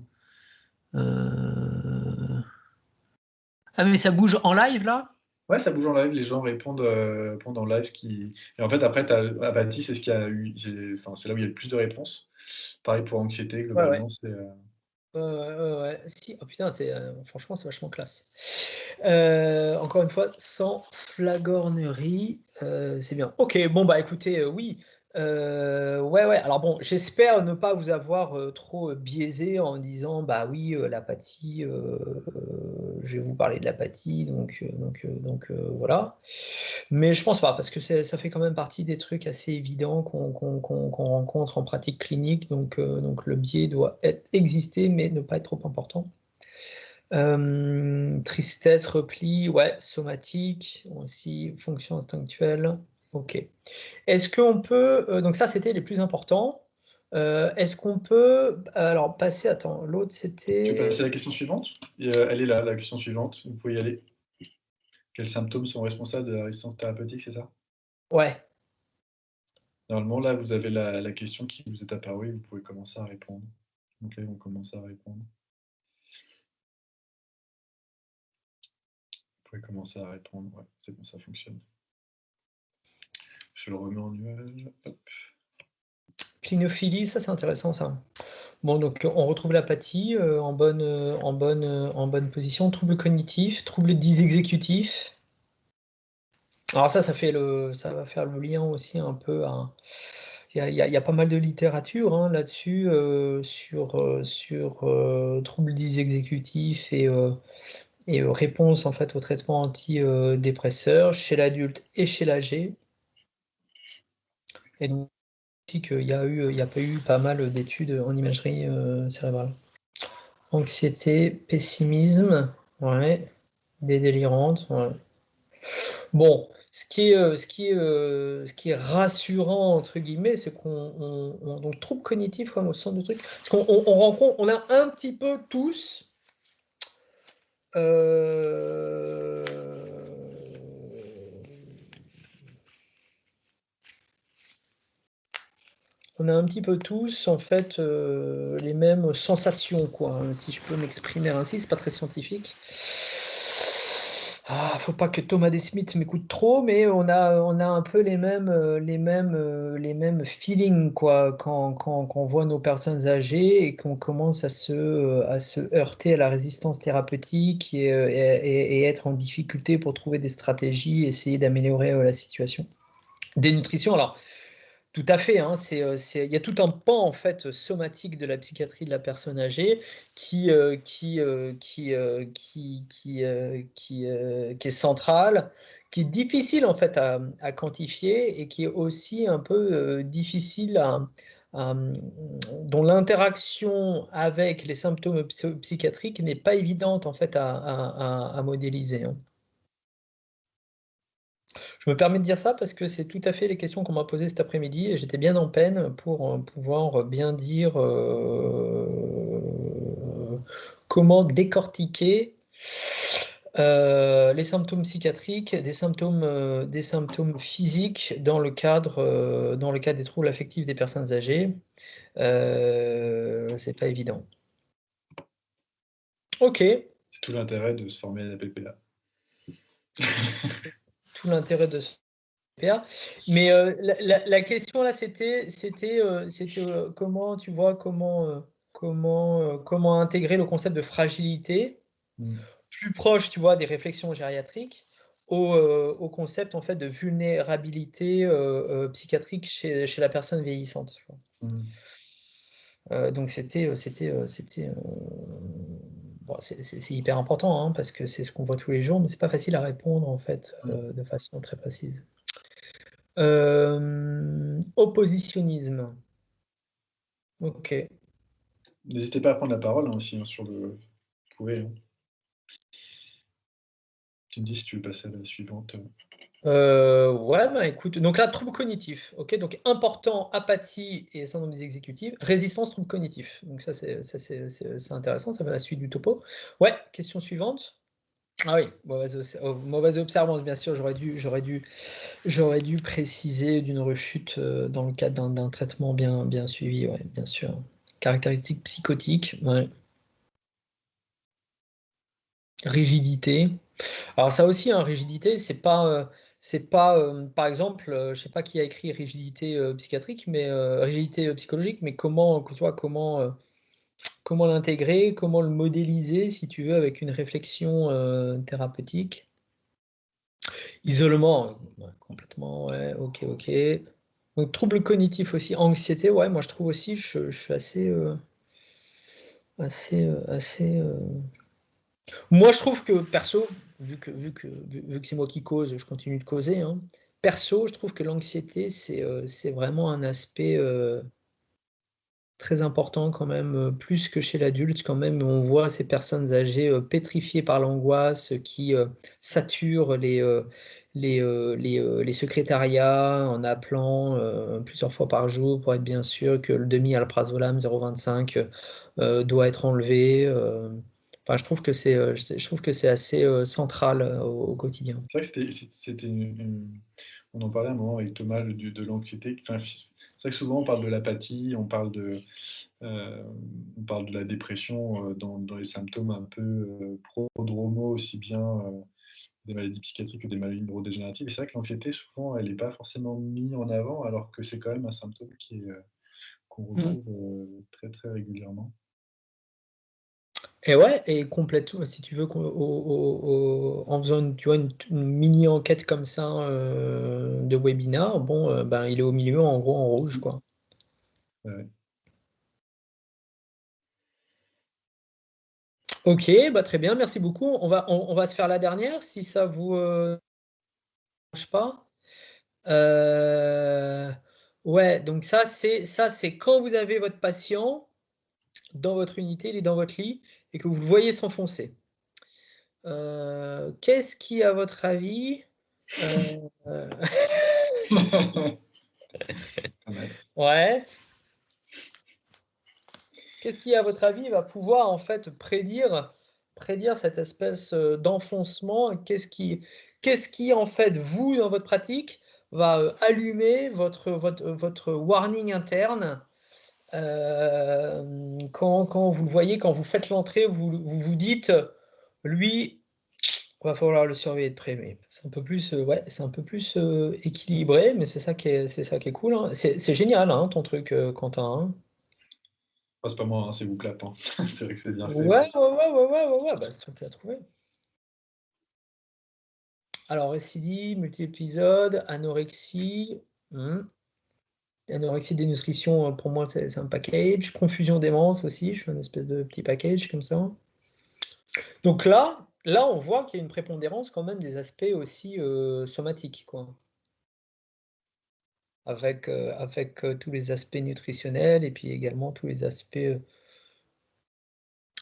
Ah mais ça bouge en live là? Ouais, ça bouge en live, les gens répondent en live. Et en fait, après, apathie, c'est ce qu'il y a eu. C'est là où il y a le plus de réponses. Pareil pour anxiété, globalement, c'est. Ouais. Si. Oh putain, franchement, c'est vachement classe. Encore une fois, sans flagornerie, c'est bien. Ok, bon bah écoutez, oui. Ouais. Alors bon, j'espère ne pas vous avoir trop biaisé en disant bah oui, l'apathie, je vais vous parler de l'apathie, donc voilà. Mais je pense pas, parce que ça fait quand même partie des trucs assez évidents qu'on rencontre en pratique clinique, donc le biais doit exister, mais ne pas être trop important. Tristesse, repli, ouais, somatique, aussi, fonction instinctuelle, ok. Est-ce qu'on peut, donc ça c'était les plus importants, est-ce qu'on peut, alors passer, attends, l'autre c'était... Tu veux passer à la question suivante? Elle est là, la question suivante, vous pouvez y aller. Quels symptômes sont responsables de la résistance thérapeutique, c'est ça? Ouais. Normalement, là, vous avez la question qui vous est apparue, vous pouvez commencer à répondre. Donc là, ils vont commencer à répondre. Vous pouvez commencer à répondre, ouais, c'est bon, ça fonctionne. Je le remets en nuage, hop. Clinophilie, ça c'est intéressant ça. Bon, donc on retrouve l'apathie en bonne position. Troubles cognitifs, troubles dysexécutifs. Alors ça va faire le lien aussi un peu à... Il y a pas mal de littérature là-dessus, sur troubles dysexécutifs et réponse en fait au traitement antidépresseur chez l'adulte et chez l'âgé. Et donc aussi qu'il y a pas eu pas mal d'études en imagerie cérébrale. Anxiété, pessimisme, ouais, des délirantes, ouais. Bon, ce qui est rassurant entre guillemets, c'est qu'on donc trouble cognitif comme au centre de truc, parce qu'on rencontre, on a un petit peu tous on a un petit peu tous en fait les mêmes sensations, quoi, hein, si je peux m'exprimer ainsi, c'est pas très scientifique. faut pas que Thomas D. Smith m'écoute trop, mais on a un peu les mêmes feelings, quoi, quand on voit nos personnes âgées et qu'on commence à se heurter à la résistance thérapeutique et être en difficulté pour trouver des stratégies, essayer d'améliorer la situation. Dénutrition, alors. Tout à fait, hein, il y a tout un pan en fait somatique de la psychiatrie de la personne âgée qui est central, qui est difficile en fait à quantifier et qui est aussi un peu difficile dont l'interaction avec les symptômes psychiatriques n'est pas évidente en fait à modéliser, hein. Je me permets de dire ça parce que c'est tout à fait les questions qu'on m'a posées cet après-midi et j'étais bien en peine pour pouvoir bien dire comment décortiquer les symptômes psychiatriques, des symptômes physiques dans le cadre des troubles affectifs des personnes âgées. C'est pas évident. Ok. C'est tout l'intérêt de se former à la PPA. Tout l'intérêt de ce PPA. Mais la question là, c'était comment, tu vois, comment intégrer le concept de fragilité plus proche, tu vois, des réflexions gériatriques au concept en fait de vulnérabilité psychiatrique chez la personne vieillissante. Tu vois. Donc bon, c'est hyper important, hein, parce que c'est ce qu'on voit tous les jours, mais c'est pas facile à répondre en fait de façon très précise. Oppositionnisme. Ok. N'hésitez pas à prendre la parole, hein, aussi, hein, sur le. Vous pouvez. Hein. Tu me dis si tu veux passer à la suivante. Ouais, bah écoute, donc là, trouble cognitif. Ok, donc important, apathie et syndrome des exécutives, résistance, trouble cognitif. Donc ça, c'est intéressant, ça va à la suite du topo. Ouais, question suivante. Ah oui, mauvaise observance, bien sûr, j'aurais dû préciser d'une rechute dans le cadre d'un traitement bien suivi, ouais, bien sûr. Caractéristiques psychotiques, ouais. Rigidité. Alors ça aussi, hein, rigidité, c'est pas par exemple, je sais pas qui a écrit rigidité psychiatrique, mais rigidité psychologique, mais tu vois, comment l'intégrer, comment le modéliser, si tu veux, avec une réflexion thérapeutique. Isolement, ouais, complètement, ouais, ok. Donc trouble cognitif aussi, anxiété, ouais, moi je trouve aussi, je suis assez. Moi je trouve que perso, vu que c'est moi qui cause, je continue de causer, hein. Perso, je trouve que l'anxiété, c'est vraiment un aspect très important quand même, plus que chez l'adulte quand même. On voit ces personnes âgées pétrifiées par l'angoisse qui saturent les secrétariats en appelant plusieurs fois par jour pour être bien sûr que le demi-alprazolam 0,25 doit être enlevé. Enfin, je trouve que c'est assez central au quotidien. C'est vrai que c'était on en parlait à un moment avec Thomas de l'anxiété. Enfin, c'est vrai que souvent on parle de l'apathie, on parle de la dépression dans les symptômes un peu prodromaux, aussi bien des maladies psychiatriques que des maladies neurodégénératives. Et c'est vrai que l'anxiété, souvent, elle n'est pas forcément mise en avant, alors que c'est quand même un symptôme qu'on Mm. retrouve très très régulièrement. Et ouais, et complètement, si tu veux, en faisant tu vois, une mini enquête comme ça de webinar, bon, ben, il est au milieu, en gros, en rouge, quoi. Ouais. Ok, bah très bien, merci beaucoup. On va se faire la dernière, si ça vous dérange pas. Ouais, donc ça c'est quand vous avez votre patient dans votre unité, il est dans votre lit, et que vous le voyez s'enfoncer. Qu'est-ce qui, à votre avis, Pas mal. ouais, qu'est-ce qui, à votre avis, va pouvoir en fait prédire cette espèce d'enfoncement? Qu'est-ce qui, en fait, vous, dans votre pratique, va allumer votre warning interne quand vous le voyez, quand vous faites l'entrée, vous dites, lui, va falloir le surveiller de près, mais c'est un peu plus, ouais, c'est un peu plus équilibré, mais c'est ça qui est cool, hein. C'est génial, hein, ton truc, Quentin, hein. Ah, c'est pas moi, hein, c'est Wooklap, hein. C'est vrai que c'est bien fait, Ouais, mais... ouais, ouais, ouais, ouais, ouais, ouais, bah, c'est toi qui l'as trouvé. Alors, récidive, multi-épisodes, anorexie. Anorexie, dénutrition, pour moi, c'est un package. Confusion démence aussi, je fais une espèce de petit package comme ça. Donc là, on voit qu'il y a une prépondérance quand même des aspects aussi somatiques, quoi. Avec tous les aspects nutritionnels et puis également tous les aspects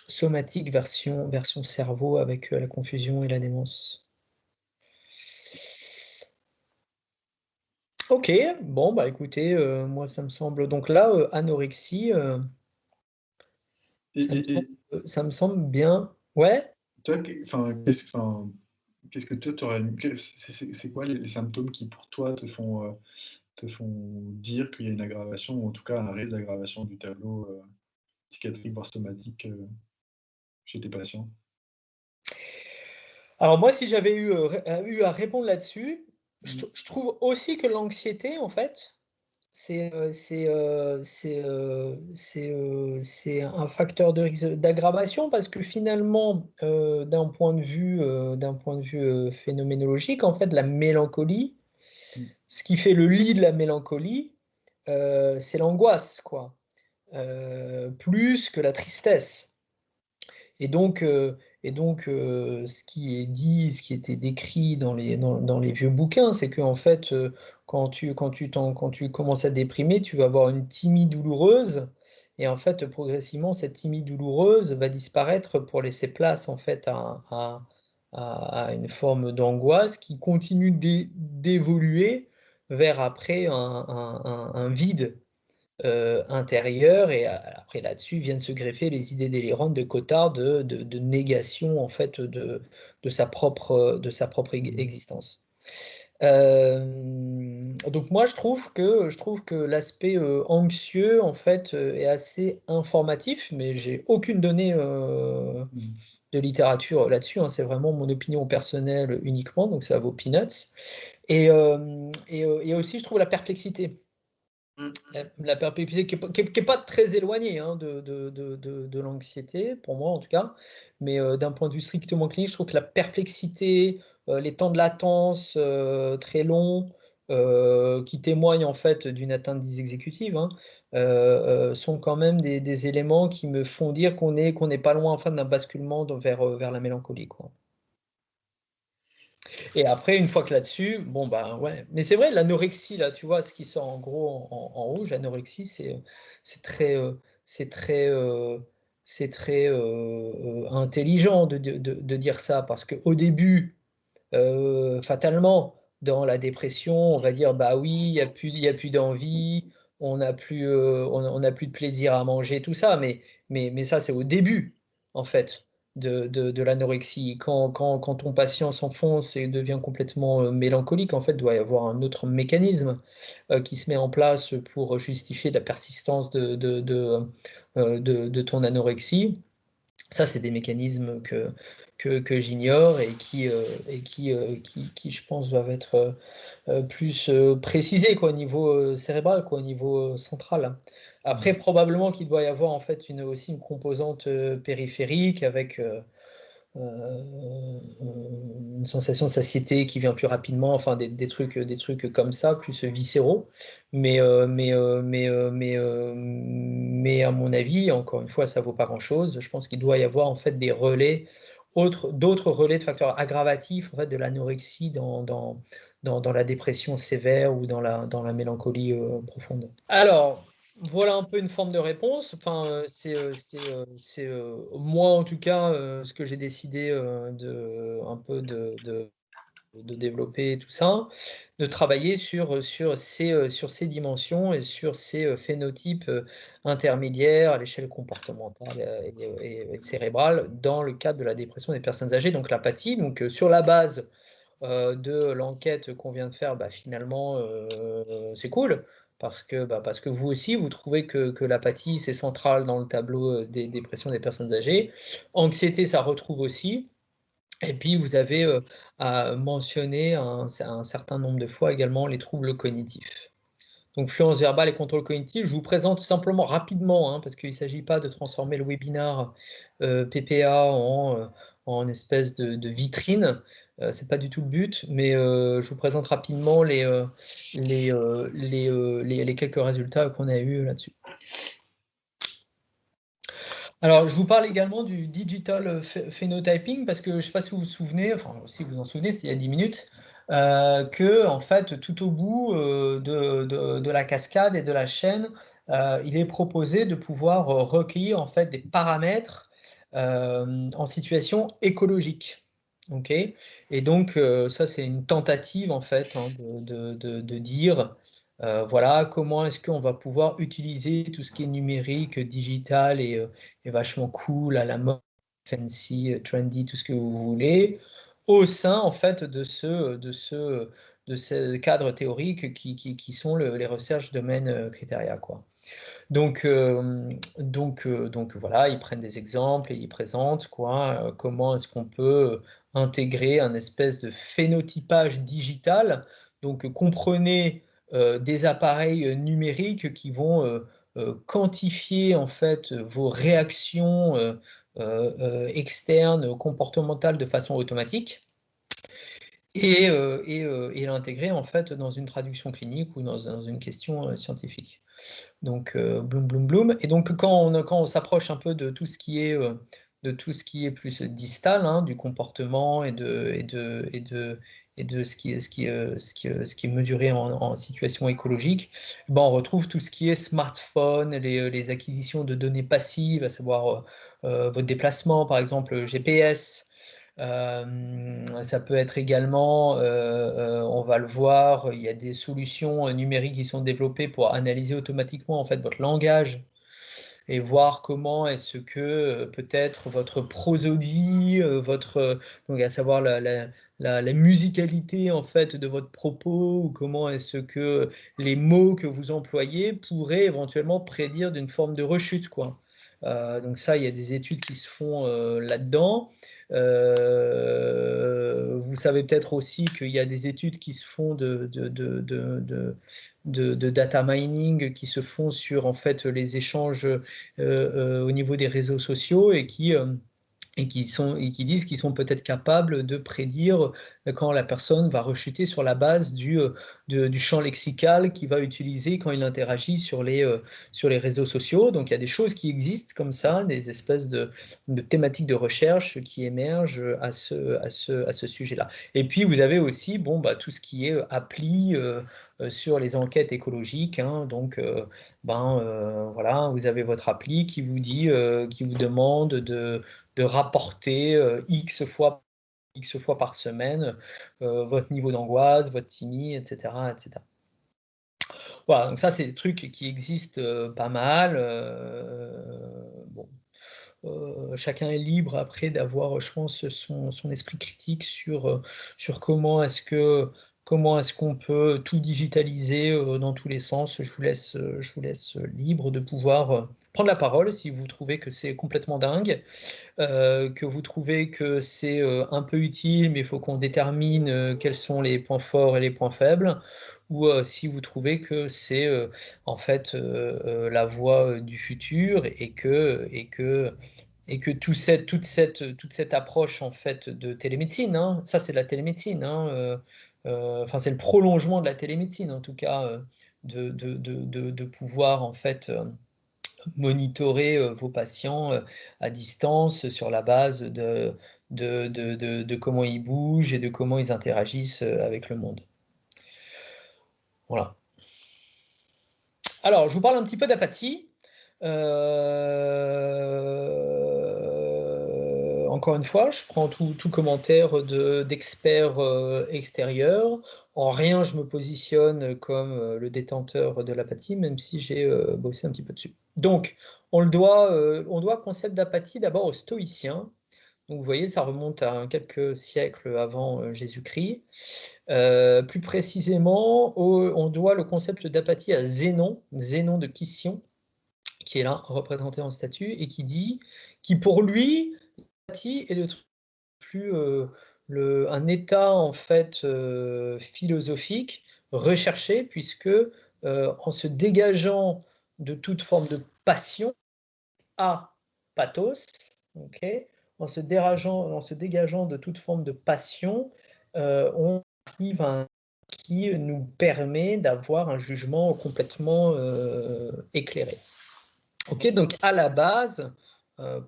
somatiques version cerveau avec la confusion et la démence. Ok, bon bah écoutez, moi ça me semble donc là anorexie, Et, et, et ça me semble bien. Ouais. toi, qu'est-ce que toi, c'est quoi les symptômes qui, pour toi, te font dire qu'il y a une aggravation, ou en tout cas un risque d'aggravation du tableau psychiatrique, voire somatique chez tes patients? Alors moi si j'avais eu à répondre là-dessus, Mm. je trouve aussi que l'anxiété en fait c'est un facteur de risque d'aggravation parce que finalement, d'un point de vue phénoménologique, en fait, la mélancolie, Mm. ce qui fait le lit de la mélancolie, c'est l'angoisse, quoi, plus que la tristesse. Et donc, ce qui est dit, ce qui était décrit dans les vieux bouquins, c'est qu'en fait, quand tu commences à déprimer, tu vas avoir une timide douloureuse, et en fait, progressivement, cette timide douloureuse va disparaître pour laisser place en fait à une forme d'angoisse qui continue d'évoluer vers après un vide intérieure et après là-dessus viennent se greffer les idées délirantes de Cotard de négation en fait de sa propre existence. Donc moi je trouve que l'aspect anxieux en fait est assez informatif, mais j'ai aucune donnée Mm. de littérature là-dessus, hein, c'est vraiment mon opinion personnelle uniquement, donc ça vaut peanuts. Et aussi je trouve la perplexité. La perplexité qui est pas très éloignée hein, de l'anxiété, pour moi en tout cas, mais d'un point de vue strictement clinique, je trouve que la perplexité, les temps de latence très longs, qui témoignent en fait d'une atteinte dysexécutive, hein, sont quand même des éléments qui me font dire qu'on n'est pas loin en fait, d'un basculement vers la mélancolie, quoi. Et après, une fois que là-dessus, bon bah ouais. Mais c'est vrai, l'anorexie, là, tu vois, ce qui sort en gros en rouge, l'anorexie, c'est très, c'est très, c'est très intelligent de dire ça, parce qu'au début, fatalement, dans la dépression, on va dire, bah oui, il y a plus d'envie, on n'a plus de plaisir à manger, tout ça, mais ça, c'est au début, en fait, de l'anorexie. Quand ton patient s'enfonce et devient complètement mélancolique, en fait, il doit y avoir un autre mécanisme qui se met en place pour justifier la persistance de ton anorexie. Ça, c'est des mécanismes que j'ignore et qui, je pense, doivent être plus précisés quoi, au niveau cérébral, quoi, au niveau central. Après, Mm. probablement qu'il doit y avoir en fait aussi une composante périphérique avec une sensation de satiété qui vient plus rapidement, enfin des trucs comme ça, plus viscéraux. Mais à mon avis, encore une fois, ça vaut pas grand-chose. Je pense qu'il doit y avoir en fait des relais, d'autres relais de facteurs aggravatifs en fait de l'anorexie dans la dépression sévère ou dans la mélancolie profonde. Alors, voilà un peu une forme de réponse. Enfin, moi en tout cas ce que j'ai décidé un peu de développer tout ça, de travailler sur ces dimensions et sur ces phénotypes intermédiaires à l'échelle comportementale et cérébrale dans le cadre de la dépression des personnes âgées, donc l'apathie. Donc sur la base de l'enquête qu'on vient de faire, bah, finalement, c'est cool. Parce que vous aussi, vous trouvez que l'apathie, c'est central dans le tableau des dépressions des personnes âgées. Anxiété, ça retrouve aussi. Et puis, vous avez mentionné un certain nombre de fois également les troubles cognitifs. Donc, fluence verbale et contrôle cognitif, je vous présente simplement rapidement, parce qu'il ne s'agit pas de transformer le webinar PPA en espèce de vitrine. Ce n'est pas du tout le but, mais je vous présente rapidement les quelques résultats qu'on a eus là-dessus. Alors, je vous parle également du digital phenotyping parce que je ne sais pas si vous vous souvenez, enfin, si vous en souvenez, c'était il y a 10 minutes, que, en fait, tout au bout de la cascade et de la chaîne, il est proposé de pouvoir recueillir, en fait, des paramètres en situation écologique. Okay, et donc, ça, c'est une tentative, en fait, de dire voilà, comment est-ce qu'on va pouvoir utiliser tout ce qui est numérique, digital et vachement cool, à la mode, fancy, trendy, tout ce que vous voulez, au sein en fait de ce cadre théorique qui sont les recherches domaine criteria, quoi. Donc voilà, ils prennent des exemples et ils présentent quoi, comment est-ce qu'on peut intégrer un espèce de phénotypage digital. Donc comprenez des appareils numériques qui vont quantifier en fait vos réactions externes, comportementales de façon automatique et l'intégrer en fait dans une traduction clinique ou dans une question scientifique. Donc bloom bloom bloom. Et donc quand on s'approche un peu de tout ce qui est plus distal, du comportement et de ce qui est mesuré en situation écologique, ben on retrouve tout ce qui est smartphone, les acquisitions de données passives, à savoir votre déplacement, par exemple GPS. Ça peut être également, on va le voir, il y a des solutions numériques qui sont développées pour analyser automatiquement en fait votre langage et voir comment est-ce que peut-être votre prosodie, donc à savoir la musicalité en fait de votre propos, ou comment est-ce que les mots que vous employez pourraient éventuellement prédire d'une forme de rechute, quoi. Donc ça, il y a des études qui se font là-dedans. Vous savez peut-être aussi qu'il y a des études qui se font de data mining qui se font sur en fait les échanges au niveau des réseaux sociaux et qui disent qu'ils sont peut-être capables de prédire quand la personne va rechuter sur la base du champ lexical qu'il va utiliser quand il interagit sur les réseaux sociaux. Donc il y a des choses qui existent comme ça, des espèces de thématiques de recherche qui émergent à ce sujet-là. Et puis vous avez aussi tout ce qui est appli sur les enquêtes écologiques, donc voilà, vous avez votre appli qui vous dit, qui vous demande de rapporter X fois par semaine votre niveau d'angoisse, votre TIMI, etc., etc. Voilà, donc ça, c'est des trucs qui existent pas mal. Bon. Chacun est libre après d'avoir, je pense, son esprit critique sur comment est-ce qu'on peut tout digitaliser dans tous les sens. Je vous laisse libre de pouvoir prendre la parole si vous trouvez que c'est complètement dingue, que vous trouvez que c'est un peu utile, mais il faut qu'on détermine quels sont les points forts et les points faibles, ou si vous trouvez que c'est en fait la voie du futur et que toute cette approche en fait de télémédecine, ça c'est de la télémédecine, enfin c'est le prolongement de la télémédecine en tout cas, de pouvoir en fait monitorer vos patients à distance sur la base de comment ils bougent et de comment ils interagissent avec le monde. Voilà. Alors, je vous parle un petit peu d'apathie. Encore une fois, je prends tout commentaire d'experts extérieurs. En rien, je me positionne comme le détenteur de l'apathie, même si j'ai bossé un petit peu dessus. Donc, on doit le concept d'apathie d'abord aux stoïciens. Donc, vous voyez, ça remonte à quelques siècles avant Jésus-Christ. Plus précisément, on doit le concept d'apathie à Zénon de Kission, qui est là représenté en statue, et qui pour lui, l'apathie est le truc plus un état en fait philosophique recherché, puisque en se dégageant de toute forme de passion, pathos, okay, en se dégageant de toute forme de passion, on arrive à un qui nous permet d'avoir un jugement complètement éclairé. Ok, donc à la base,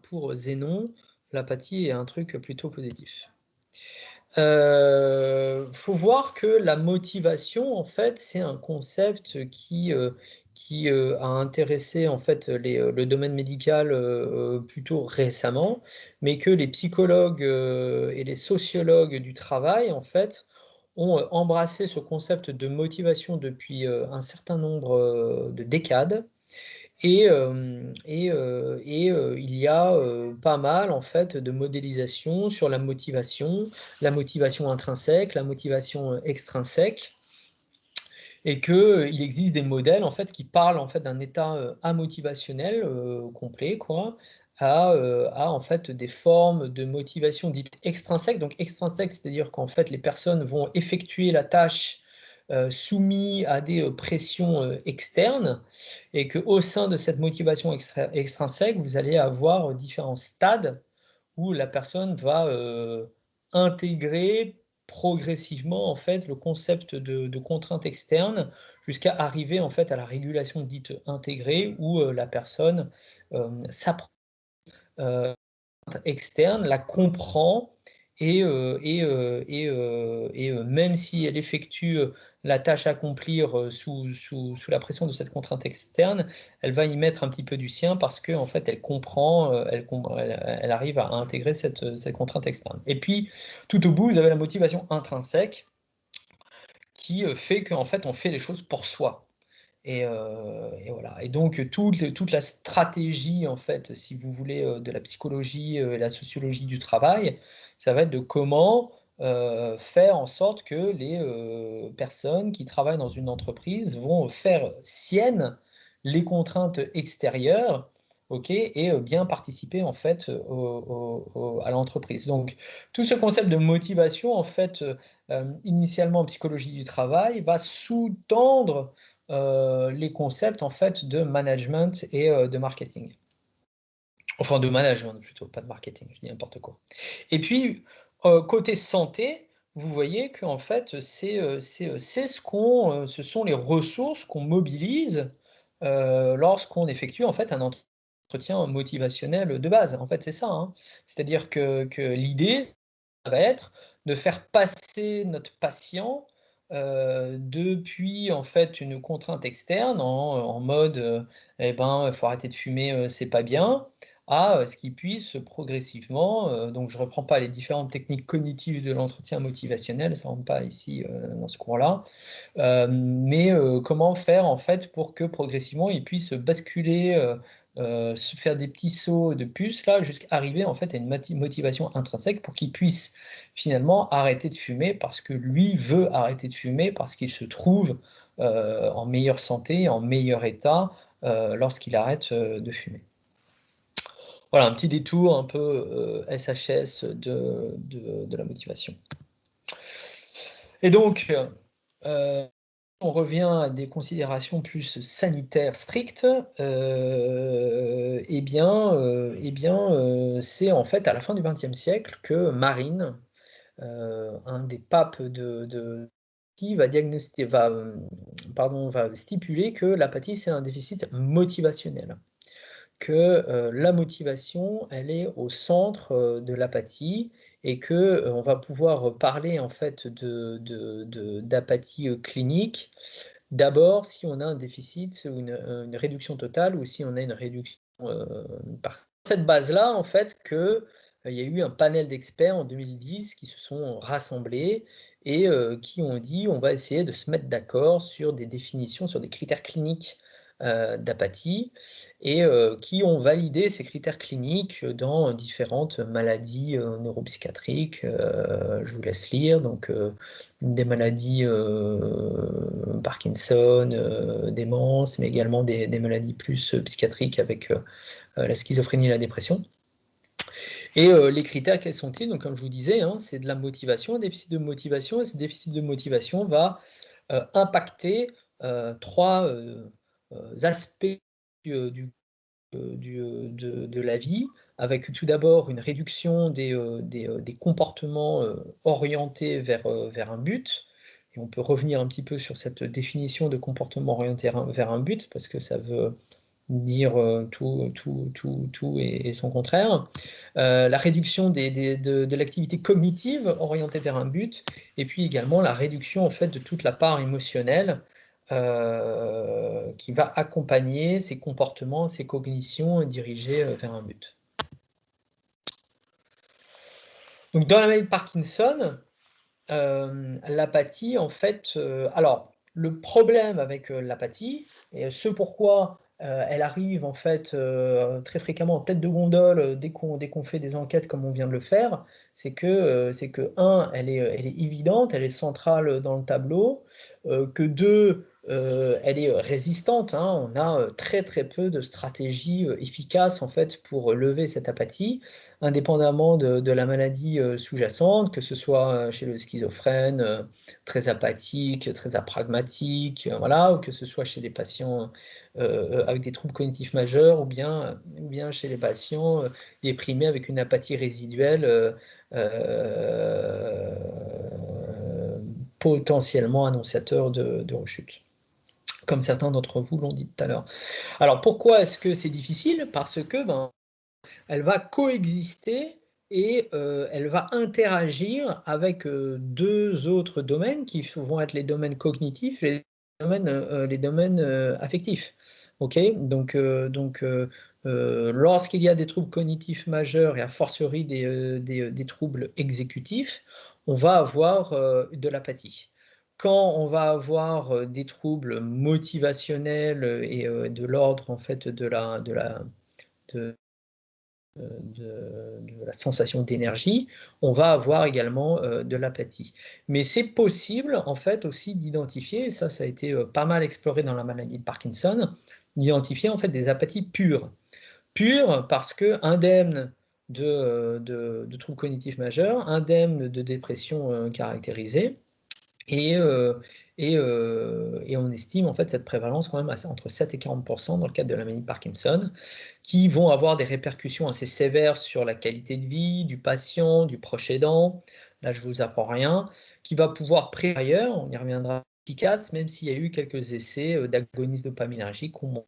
pour Zénon, l'apathie est un truc plutôt positif. Faut voir que la motivation, en fait, c'est un concept qui a intéressé en fait le domaine médical plutôt récemment, mais que les psychologues et les sociologues du travail, en fait, ont embrassé ce concept de motivation depuis un certain nombre de décades. Et il y a pas mal en fait de modélisation sur la motivation intrinsèque, la motivation extrinsèque, et qu'il existe des modèles en fait qui parlent en fait d'un état amotivationnel complet, quoi, à en fait des formes de motivation dites extrinsèques. Donc extrinsèques, c'est-à-dire qu'en fait les personnes vont effectuer la tâche soumis à des pressions externes, et qu'au sein de cette motivation extrinsèque, vous allez avoir différents stades où la personne va intégrer progressivement en fait le concept de contrainte externe jusqu'à arriver en fait à la régulation dite intégrée, où la personne s'apprend externe, la comprend, et même si elle effectue la tâche à accomplir sous la pression de cette contrainte externe, elle va y mettre un petit peu du sien, parce que en fait elle comprend, elle arrive à intégrer cette contrainte externe. Et puis tout au bout, vous avez la motivation intrinsèque qui fait qu'en fait on fait les choses pour soi. Et voilà. Et donc toute la stratégie, en fait, si vous voulez, de la psychologie et la sociologie du travail, ça va être de comment faire en sorte que les personnes qui travaillent dans une entreprise vont faire siennes les contraintes extérieures, ok, et bien participer en fait à l'entreprise. Donc tout ce concept de motivation, en fait, initialement en psychologie du travail, va sous-tendre les concepts en fait de management et de marketing. Enfin de management plutôt, pas de marketing, je dis n'importe quoi. Et puis côté santé, vous voyez que en fait ce sont les ressources qu'on mobilise lorsqu'on effectue en fait un entretien motivationnel de base. En fait, c'est ça, hein. C'est-à-dire que l'idée, ça va être de faire passer notre patient depuis en fait une contrainte externe en mode eh ben, il faut arrêter de fumer, c'est pas bien, à ce qu'il puisse progressivement, donc je reprends pas les différentes techniques cognitives de l'entretien motivationnel, ça rentre pas ici dans ce cours-là, mais comment faire en fait pour que progressivement il puisse basculer, se faire des petits sauts de puce là, jusqu'à arriver en fait à une motivation intrinsèque pour qu'il puisse finalement arrêter de fumer, parce que lui veut arrêter de fumer, parce qu'il se trouve en meilleure santé, en meilleur état lorsqu'il arrête de fumer. Voilà, un petit détour un peu SHS de la motivation. Et donc, on revient à des considérations plus sanitaires strictes. C'est en fait à la fin du XXe siècle que Marine, un des papes qui va stipuler que l'apathie, c'est un déficit motivationnel, que la motivation, elle est au centre de l'apathie, et que on va pouvoir parler en fait d'apathie clinique d'abord si on a un déficit ou une réduction totale, ou si on a une réduction par cette base-là, en fait, que il y a eu un panel d'experts en 2010 qui se sont rassemblés et qui ont dit on va essayer de se mettre d'accord sur des définitions, sur des critères cliniques d'apathie, et qui ont validé ces critères cliniques dans différentes maladies neuropsychiatriques. Je vous laisse lire, donc des maladies Parkinson, démence, mais également des maladies plus psychiatriques avec la schizophrénie et la dépression. Et les critères, quels sont-ils? Donc, comme je vous disais, hein, c'est de la motivation, un déficit de motivation, et ce déficit de motivation va impacter trois aspects de la vie, avec tout d'abord une réduction des comportements orientés vers un but. Et on peut revenir un petit peu sur cette définition de comportement orienté vers un but, parce que ça veut dire tout et son contraire. La réduction de l'activité cognitive orientée vers un but, et puis également la réduction en fait de toute la part émotionnelle qui va accompagner ces comportements, ces cognitions dirigées vers un but. Donc dans la maladie de Parkinson, l'apathie, en fait, alors le problème avec l'apathie, et ce pourquoi elle arrive en fait très fréquemment en tête de gondole dès qu'on fait des enquêtes comme on vient de le faire, c'est que, un, elle est évidente, elle est centrale dans le tableau, que deux, elle est résistante, hein, on a très très peu de stratégies efficaces en fait pour lever cette apathie, indépendamment de la maladie sous-jacente, que ce soit chez le schizophrène, très apathique, très apragmatique, voilà, ou que ce soit chez les patients avec des troubles cognitifs majeurs, ou bien chez les patients déprimés avec une apathie résiduelle potentiellement annonciateur de rechute, comme certains d'entre vous l'ont dit tout à l'heure. Alors pourquoi est-ce que c'est difficile? Parce que elle va coexister et elle va interagir avec deux autres domaines qui vont être les domaines cognitifs et les domaines affectifs. Ok, donc lorsqu'il y a des troubles cognitifs majeurs et a fortiori des troubles exécutifs, on va avoir de l'apathie. Quand on va avoir des troubles motivationnels et de l'ordre en fait de la sensation d'énergie, on va avoir également de l'apathie. Mais c'est possible en fait aussi d'identifier, et ça a été pas mal exploré dans la maladie de Parkinson, d'identifier en fait des apathies pures. Pures parce que indemnes de troubles cognitifs majeurs, indemnes de dépression caractérisée, et on estime en fait cette prévalence quand même entre 7 et 40% dans le cadre de la maladie de Parkinson, qui vont avoir des répercussions assez sévères sur la qualité de vie du patient, du proche aidant. Là, je ne vous apprends rien, qui va pouvoir ailleurs, on y reviendra, efficace, même s'il y a eu quelques essais d'agonistes dopaminergiques qui ont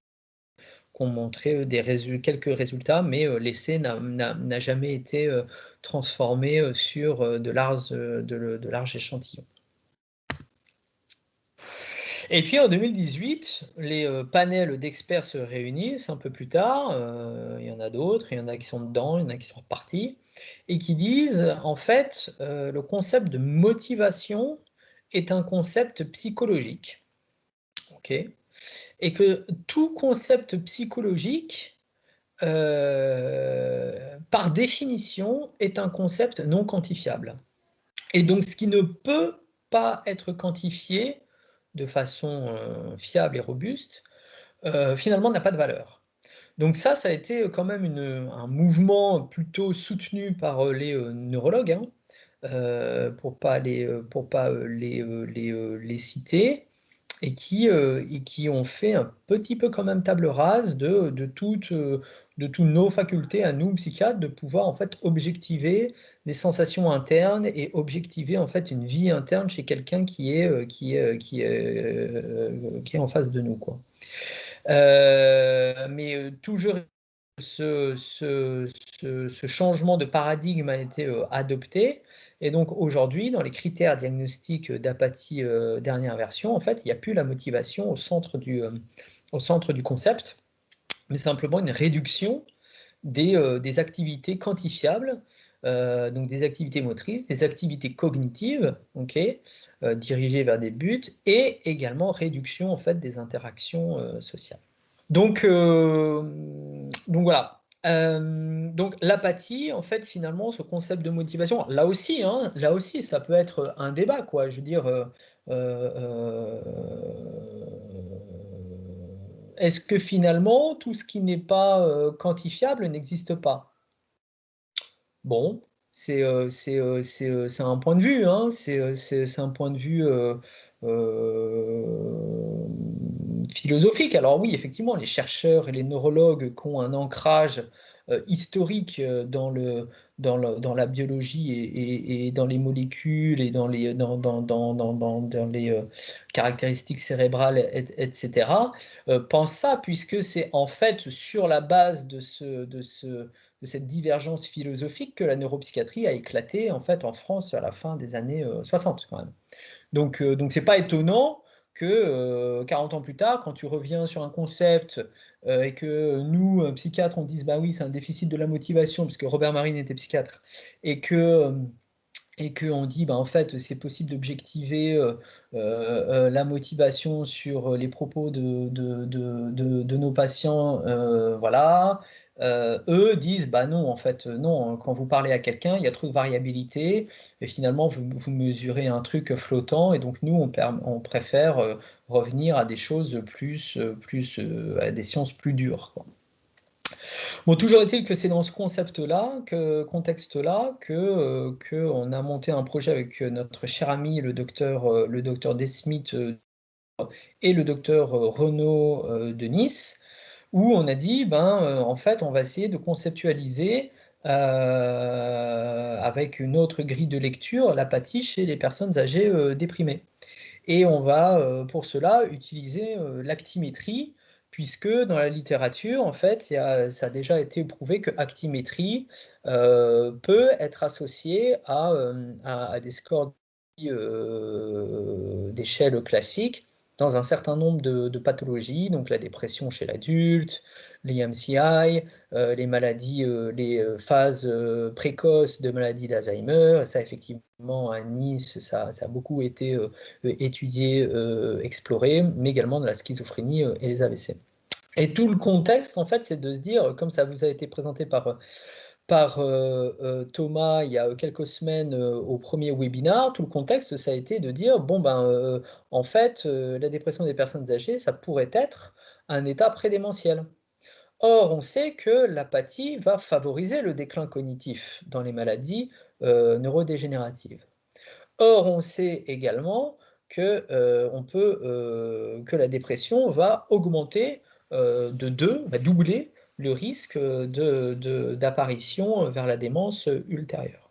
montré quelques résultats, mais l'essai n'a jamais été transformé sur de larges échantillons. Et puis en 2018, les panels d'experts se réunissent un peu plus tard, il y en a d'autres, il y en a qui sont dedans, il y en a qui sont repartis, et qui disent en fait le concept de motivation est un concept psychologique, ok, et que tout concept psychologique, par définition, est un concept non quantifiable. Et donc ce qui ne peut pas être quantifié de façon fiable et robuste, finalement n'a pas de valeur. Donc ça a été quand même un mouvement plutôt soutenu par les neurologues, hein, pour ne pas les citer, et qui ont fait un petit peu quand même table rase de toutes nos facultés à nous, psychiatres, de pouvoir en fait objectiver des sensations internes et objectiver en fait une vie interne chez quelqu'un qui est en face de nous, quoi. Mais toujours ce changement de paradigme a été adopté, et donc aujourd'hui, dans les critères diagnostiques d'apathie dernière version, en fait, il n'y a plus la motivation au centre du concept, mais simplement une réduction des activités quantifiables, donc des activités motrices, des activités cognitives, okay, dirigées vers des buts, et également réduction en fait des interactions sociales. Donc voilà. Donc l'apathie, en fait, finalement, ce concept de motivation, là aussi, ça peut être un débat, quoi. Je veux dire, est-ce que finalement tout ce qui n'est pas quantifiable n'existe pas? Bon, c'est un point de vue, hein, c'est un point de vue philosophique. Alors oui, effectivement, les chercheurs et les neurologues qui ont un ancrage historique dans la biologie et dans les molécules et dans les caractéristiques cérébrales, etc., pensent ça, puisque c'est en fait sur la base de cette divergence philosophique que la neuropsychiatrie a éclaté en fait en France à la fin des années 60 quand même. Donc c'est pas étonnant que 40 ans plus tard, quand tu reviens sur un concept et que nous, psychiatres, on dise bah oui, c'est un déficit de la motivation, parce que Robert Marine était psychiatre, et que on dit bah en fait c'est possible d'objectiver la motivation sur les propos de nos patients, voilà. Eux disent bah non, en fait non, quand vous parlez à quelqu'un il y a trop de variabilité et finalement vous mesurez un truc flottant, et donc nous on préfère revenir à des choses à des sciences plus dures, quoi. Bon, toujours est-il que c'est dans ce concept-là, contexte-là, que on a monté un projet avec notre cher ami le docteur Desmith et le docteur Renaud de Nice, où on a dit, ben, en fait, on va essayer de conceptualiser avec une autre grille de lecture l'apathie chez les personnes âgées déprimées. Et on va pour cela utiliser l'actimétrie, puisque dans la littérature, en fait, ça a déjà été prouvé que actimétrie peut être associée à des scores d'échelle classique dans un certain nombre de pathologies, donc la dépression chez l'adulte, les MCI, les phases précoces de maladie d'Alzheimer. Et ça, effectivement, à Nice, ça a beaucoup été étudié, exploré, mais également de la schizophrénie et les AVC. Et tout le contexte, en fait, c'est de se dire, comme ça vous a été présenté par Thomas il y a quelques semaines au premier webinar, tout le contexte, ça a été de dire, bon, ben, en fait, la dépression des personnes âgées, ça pourrait être un état prédémentiel. Or, on sait que l'apathie va favoriser le déclin cognitif dans les maladies neurodégénératives. Or, on sait également que, que la dépression va augmenter va doubler le risque d'apparition vers la démence ultérieure.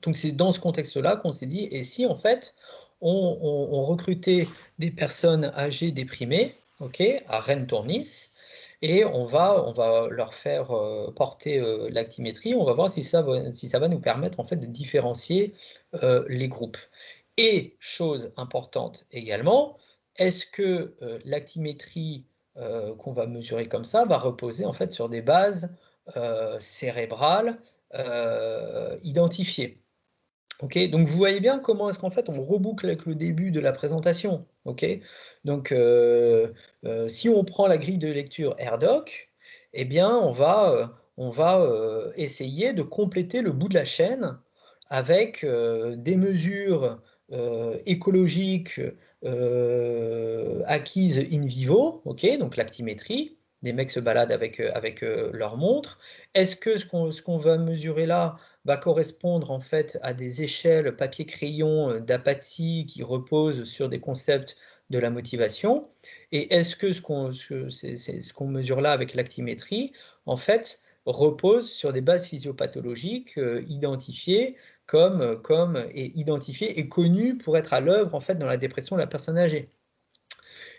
Donc c'est dans ce contexte-là qu'on s'est dit, et si en fait on recrutait des personnes âgées déprimées, okay, à Rennes-Tournis, et on va leur faire porter l'actimétrie, on va voir si ça va nous permettre en fait de différencier les groupes. Et chose importante également, est-ce que l'actimétrie qu'on va mesurer comme ça va reposer en fait sur des bases cérébrales identifiées. Okay, donc vous voyez bien comment est-ce qu'en fait on reboucle avec le début de la présentation. Okay, donc si on prend la grille de lecture AirDoc, eh bien on va essayer de compléter le bout de la chaîne avec des mesures écologiques acquises in vivo, okay, donc l'actimétrie. Des mecs se baladent avec leur montre. Est-ce que ce qu'on va mesurer là va correspondre en fait à des échelles papier-crayon d'apathie qui reposent sur des concepts de la motivation? Et est-ce que ce qu'on mesure là avec l'actimétrie, en fait, repose sur des bases physiopathologiques identifiées et identifiées et connues pour être à l'œuvre en fait dans la dépression de la personne âgée?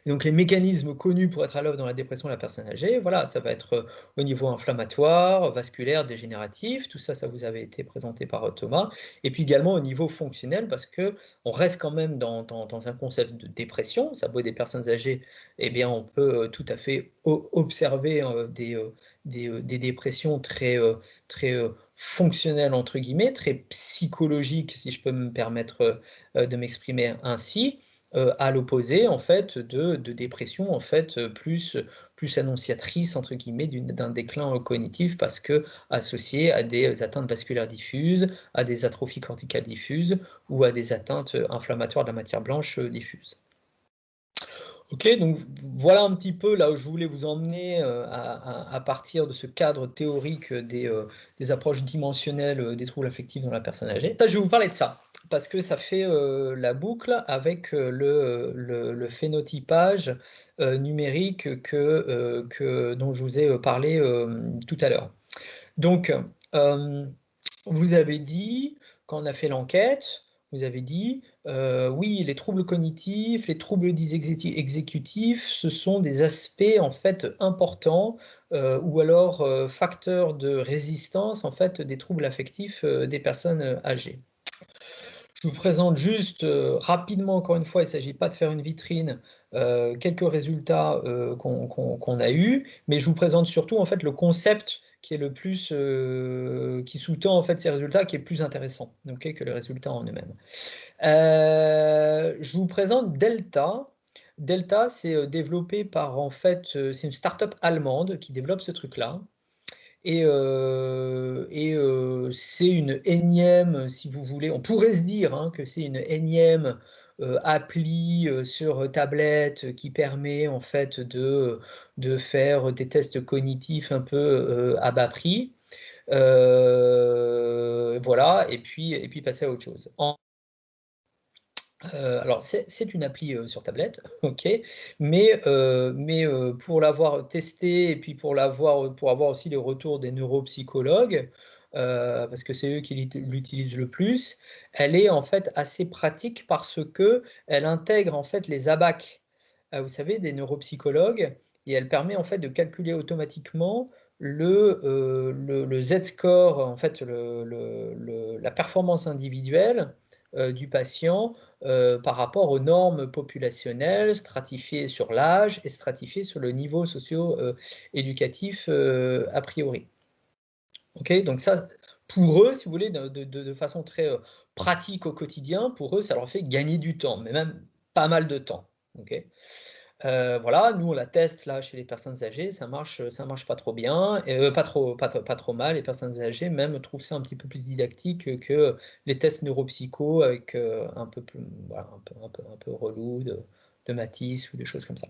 Et donc les mécanismes connus pour être à l'œuvre dans la dépression de la personne âgée, voilà, ça va être au niveau inflammatoire, vasculaire, dégénératif, tout ça, ça vous avait été présenté par Thomas, et puis également au niveau fonctionnel, parce que on reste quand même dans un concept de dépression, ça peut des personnes âgées, eh bien on peut tout à fait observer des dépressions très fonctionnelles entre guillemets, très psychologiques, si je peux me permettre de m'exprimer ainsi, à l'opposé en fait de dépression en fait plus annonciatrice entre guillemets d'un déclin cognitif, parce que associé à des atteintes vasculaires diffuses, à des atrophies corticales diffuses ou à des atteintes inflammatoires de la matière blanche diffuse. Ok, donc voilà un petit peu là où je voulais vous emmener à partir de ce cadre théorique des approches dimensionnelles des troubles affectifs dans la personne âgée. Ça, je vais vous parler de ça, parce que ça fait la boucle avec le phénotypage numérique dont je vous ai parlé tout à l'heure. Donc, euh, vous avez dit, quand on a fait l'enquête, vous avez dit, oui, les troubles cognitifs, les troubles dits exécutifs, ce sont des aspects en fait importants ou alors facteurs de résistance en fait des troubles affectifs des personnes âgées. Je vous présente juste rapidement, encore une fois, il ne s'agit pas de faire une vitrine, quelques résultats qu'on a eus, mais je vous présente surtout en fait le concept qui est le plus, qui sous-tend en fait ces résultats, qui est plus intéressant que les résultats en eux-mêmes. Je vous présente Delta. Delta, c'est développé par en fait, c'est une start-up allemande qui développe ce truc-là. Et c'est une énième, si vous voulez, on pourrait se dire que c'est une énième appli sur tablette qui permet en fait de faire des tests cognitifs un peu à bas prix. Voilà, et puis passer à autre chose. Alors, c'est une appli sur tablette, ok, mais pour l'avoir testé et puis pour avoir aussi les retours des neuropsychologues, parce que c'est eux qui l'utilisent le plus, elle est en fait assez pratique parce que elle intègre en fait les ABAC, vous savez, des neuropsychologues, et elle permet en fait de calculer automatiquement le Z-score, en fait, la performance individuelle du patient par rapport aux normes populationnelles, stratifiées sur l'âge et stratifiées sur le niveau socio-éducatif a priori. Okay, donc ça, pour eux, si vous voulez, de façon très pratique au quotidien, pour eux, ça leur fait gagner du temps, mais même pas mal de temps. Okay. Voilà, nous on la teste là chez les personnes âgées, ça marche pas trop bien, pas trop mal. Les personnes âgées même trouvent ça un petit peu plus didactique que les tests neuropsycho avec un peu plus, voilà, un peu relou de Matisse ou des choses comme ça.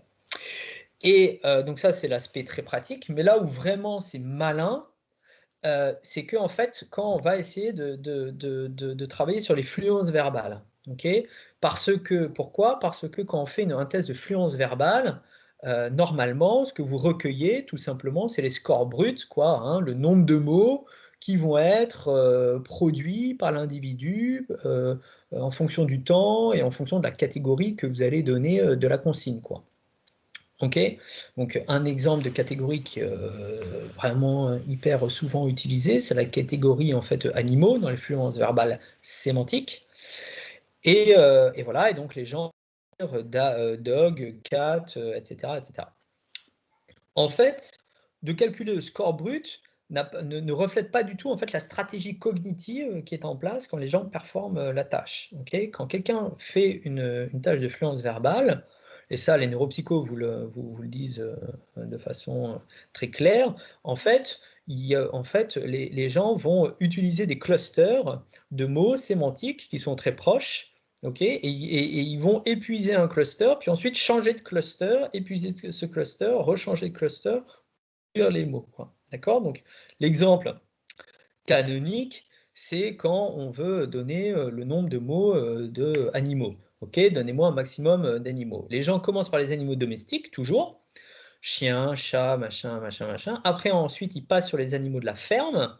Et donc ça c'est l'aspect très pratique, mais là où vraiment c'est malin, c'est que en fait, quand on va essayer de travailler sur les fluences verbales, okay. Pourquoi? Parce que quand on fait un test de fluence verbale, normalement, ce que vous recueillez, tout simplement, c'est les scores bruts, quoi, le nombre de mots qui vont être produits par l'individu en fonction du temps et en fonction de la catégorie que vous allez donner de la consigne, quoi. Ok, donc un exemple de catégorie qui est vraiment hyper souvent utilisée, c'est la catégorie en fait animaux dans les fluences verbales sémantiques. Et voilà, et donc les gens dog, cat, etc., etc. En fait, de calculer le score brut ne reflète pas du tout en fait la stratégie cognitive qui est en place quand les gens performent la tâche. Okay, quand quelqu'un fait une tâche de fluence verbale, et ça les neuropsychos vous le disent de façon très claire, en fait, les gens vont utiliser des clusters de mots sémantiques qui sont très proches, okay, et ils vont épuiser un cluster, puis ensuite changer de cluster, épuiser ce cluster, rechanger de cluster, les mots. D'accord? Donc l'exemple canonique, c'est quand on veut donner le nombre de mots d'animaux. Ok, donnez-moi un maximum d'animaux. Les gens commencent par les animaux domestiques, toujours. Chien, chat, machin, machin, machin. Après, ensuite, ils passent sur les animaux de la ferme,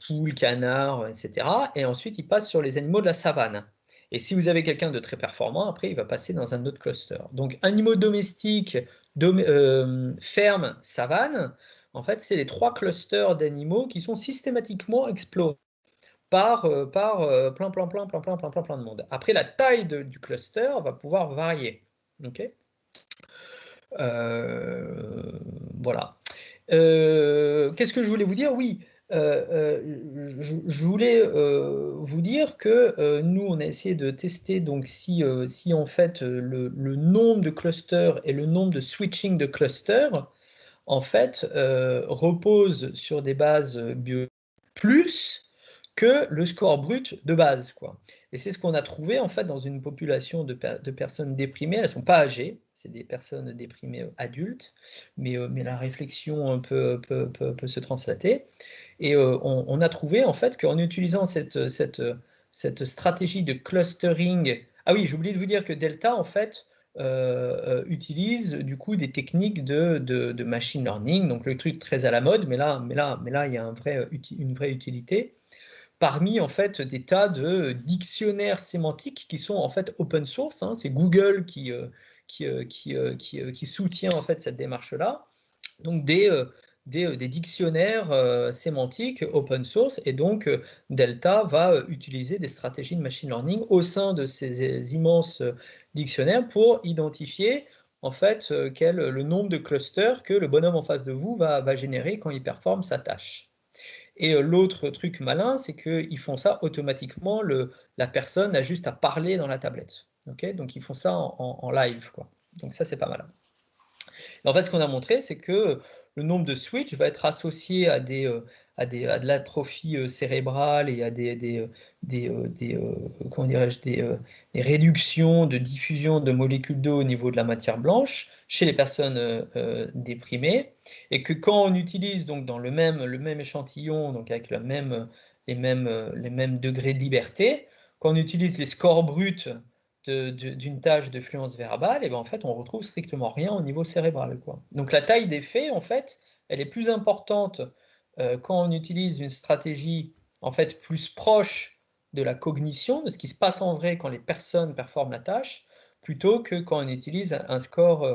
poules, canards, etc. Et ensuite, ils passent sur les animaux de la savane. Et si vous avez quelqu'un de très performant, après, il va passer dans un autre cluster. Donc, animaux domestiques, ferme, savane, en fait, c'est les 3 clusters d'animaux qui sont systématiquement explorés par plein de monde. Après, la taille du cluster va pouvoir varier. Ok, voilà. Qu'est-ce que je voulais vous dire? Oui, je voulais vous dire que nous, on a essayé de tester donc si en fait le nombre de clusters et le nombre de switching de clusters en fait repose sur des bases bio plus que le score brut de base, quoi. Et c'est ce qu'on a trouvé en fait dans une population de personnes déprimées. Elles ne sont pas âgées, c'est des personnes déprimées adultes, mais la réflexion peut se translater. Et on a trouvé en fait qu'en utilisant cette stratégie de clustering, ah oui, j'ai oublié de vous dire que Delta en fait utilise du coup des techniques de machine learning, donc le truc très à la mode, mais là il y a une vraie utilité parmi en fait des tas de dictionnaires sémantiques qui sont en fait open source, hein. C'est Google qui soutient en fait cette démarche-là. Donc des dictionnaires sémantiques open source, et donc Delta va utiliser des stratégies de machine learning au sein de ces immenses dictionnaires pour identifier en fait le nombre de clusters que le bonhomme en face de vous va générer quand il performe sa tâche. Et l'autre truc malin, c'est qu'ils font ça automatiquement, la personne a juste à parler dans la tablette. Okay, donc ils font ça en live, quoi. Donc ça, c'est pas mal. Et en fait, ce qu'on a montré, c'est que le nombre de switches va être associé à de l'atrophie cérébrale et à comment dirais-je, des réductions de diffusion de molécules d'eau au niveau de la matière blanche chez les personnes déprimées, et que quand on utilise donc dans le même échantillon, donc avec les mêmes degrés de liberté, quand on utilise les scores bruts d'une tâche de fluence verbale, et ben en fait, on retrouve strictement rien au niveau cérébral, quoi. Donc la taille des faits, en fait, elle est plus importante quand on utilise une stratégie en fait plus proche de la cognition, de ce qui se passe en vrai quand les personnes performent la tâche, plutôt que quand on utilise un score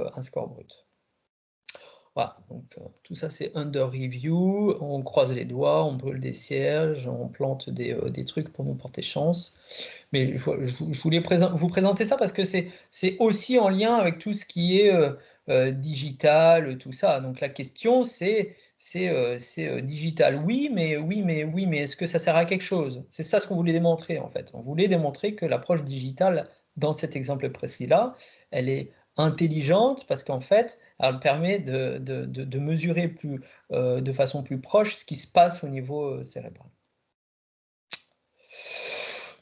brut. Voilà, donc tout ça c'est under review, on croise les doigts, on brûle des cierges, on plante des trucs pour nous porter chance. Mais je voulais vous présenter ça parce que c'est aussi en lien avec tout ce qui est digital, tout ça. Donc la question c'est digital, oui, mais est-ce que ça sert à quelque chose? C'est ça ce qu'on voulait démontrer en fait. On voulait démontrer que l'approche digitale dans cet exemple précis-là, elle est intelligente parce qu'en fait, elle permet de mesurer de façon plus proche ce qui se passe au niveau cérébral.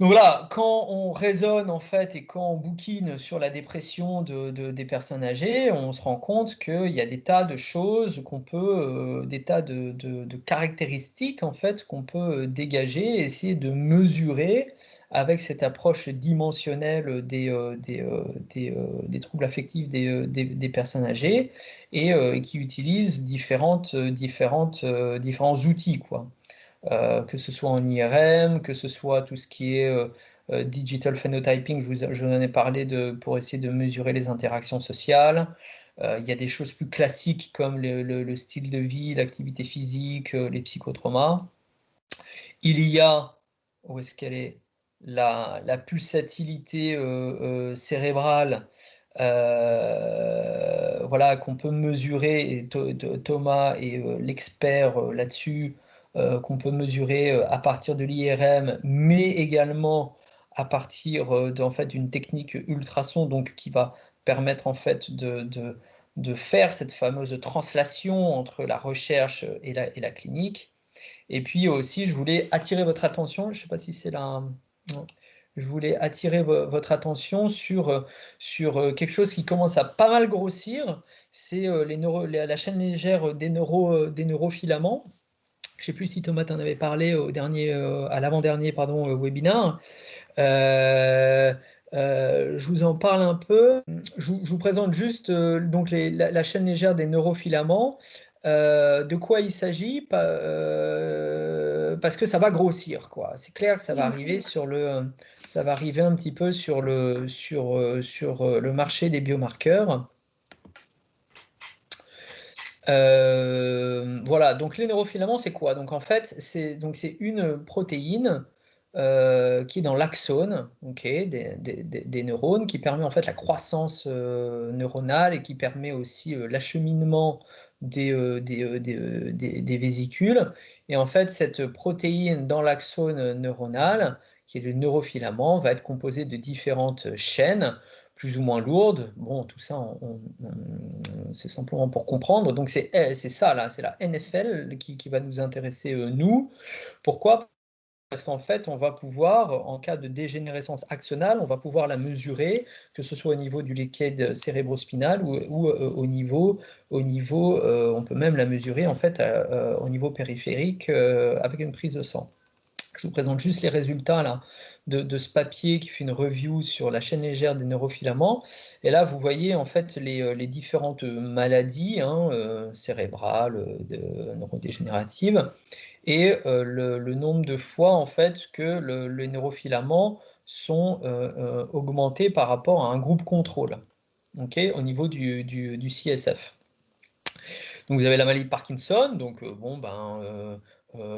Donc voilà, quand on raisonne en fait et quand on bouquine sur la dépression des personnes âgées, on se rend compte qu'il y a des tas de choses des tas de caractéristiques en fait qu'on peut dégager, essayer de mesurer avec cette approche dimensionnelle des troubles affectifs des personnes âgées, et qui utilisent différents outils, quoi. Que ce soit en IRM, que ce soit tout ce qui est digital phenotyping, je vous en ai parlé pour essayer de mesurer les interactions sociales. Il y a des choses plus classiques comme le style de vie, l'activité physique, les psychotraumas. Il y a, où est-ce qu'elle est, la pulsatilité cérébrale, voilà, qu'on peut mesurer, et Thomas est l'expert là-dessus, qu'on peut mesurer à partir de l'IRM, mais également à partir en fait, d'une technique ultrason, donc qui va permettre en fait de faire cette fameuse translation entre la recherche et la clinique. Et puis aussi, je voulais attirer votre attention, je ne sais pas si c'est là, je voulais attirer votre attention sur quelque chose qui commence à pas mal grossir, c'est la chaîne légère des neurofilaments. Je ne sais plus si Thomas en avait parlé à l'avant-dernier webinaire. Je vous en parle un peu. Je vous présente juste donc la chaîne légère des neurofilaments. De quoi il s'agit, parce que ça va grossir, quoi. C'est clair que ça va arriver un petit peu sur le marché des biomarqueurs. Voilà, donc les neurofilaments, c'est quoi? Donc en fait, c'est une protéine qui est dans l'axone, okay, des neurones, qui permet en fait la croissance neuronale et qui permet aussi l'acheminement des vésicules. Et en fait, cette protéine dans l'axone neuronal, qui est le neurofilament, va être composée de différentes chaînes plus ou moins lourdes. Bon, tout ça, c'est simplement pour comprendre. Donc c'est ça, là, c'est la NFL qui va nous intéresser, nous. Pourquoi ? parce qu'en fait, on va pouvoir, en cas de dégénérescence axonale, on va pouvoir la mesurer, que ce soit au niveau du liquide cérébrospinal ou au niveau, on peut même la mesurer en fait au niveau périphérique avec une prise de sang. Je vous présente juste les résultats là, de ce papier qui fait une review sur la chaîne légère des neurofilaments. Et là, vous voyez en fait les différentes maladies cérébrales, neurodégénératives, et le nombre de fois en fait que les neurofilaments sont augmentés par rapport à un groupe contrôle, okay, au niveau du CSF. Donc vous avez la maladie de Parkinson, donc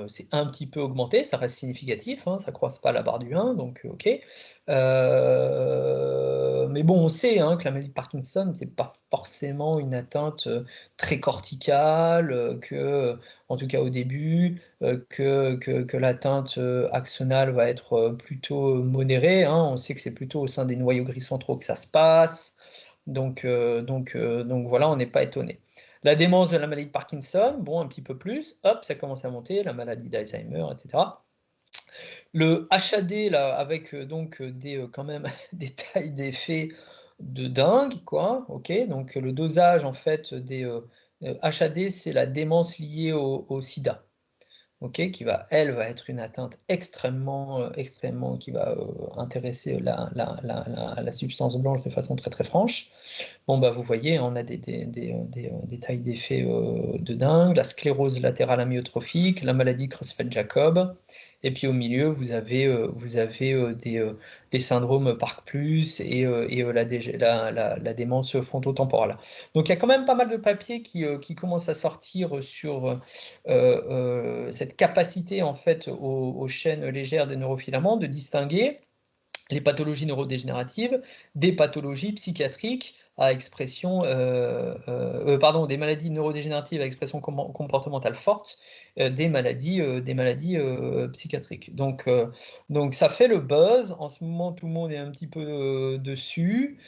c'est un petit peu augmenté, ça reste significatif, ça ne croise pas la barre du 1, donc ok. Mais bon, on sait que la maladie de Parkinson, c'est pas forcément une atteinte très corticale, en tout cas au début, que l'atteinte axonale va être plutôt modérée. On sait que c'est plutôt au sein des noyaux gris centraux que ça se passe. Donc voilà, on n'est pas étonné. La démence de la maladie de Parkinson, bon, un petit peu plus, hop, ça commence à monter, la maladie d'Alzheimer, etc. Le HAD, là, avec quand même des tailles d'effet de dingue, quoi, ok. Donc le dosage, en fait, des HAD, c'est la démence liée au sida. Okay, qui va être une atteinte extrêmement, qui va intéresser la substance blanche de façon très très franche. Bon, bah, vous voyez, on a des tailles d'effet de dingue, la sclérose latérale amyotrophique, la maladie Creutzfeldt-Jakob, et puis au milieu, vous avez les syndromes Park Plus et la démence frontotemporale. Donc il y a quand même pas mal de papiers qui commencent à sortir sur cette capacité en fait aux chaînes légères des neurofilaments de distinguer les pathologies neurodégénératives des pathologies psychiatriques à expression, des maladies neurodégénératives à expression comportementale forte, des maladies psychiatriques. Donc ça fait le buzz. En ce moment, tout le monde est un petit peu dessus.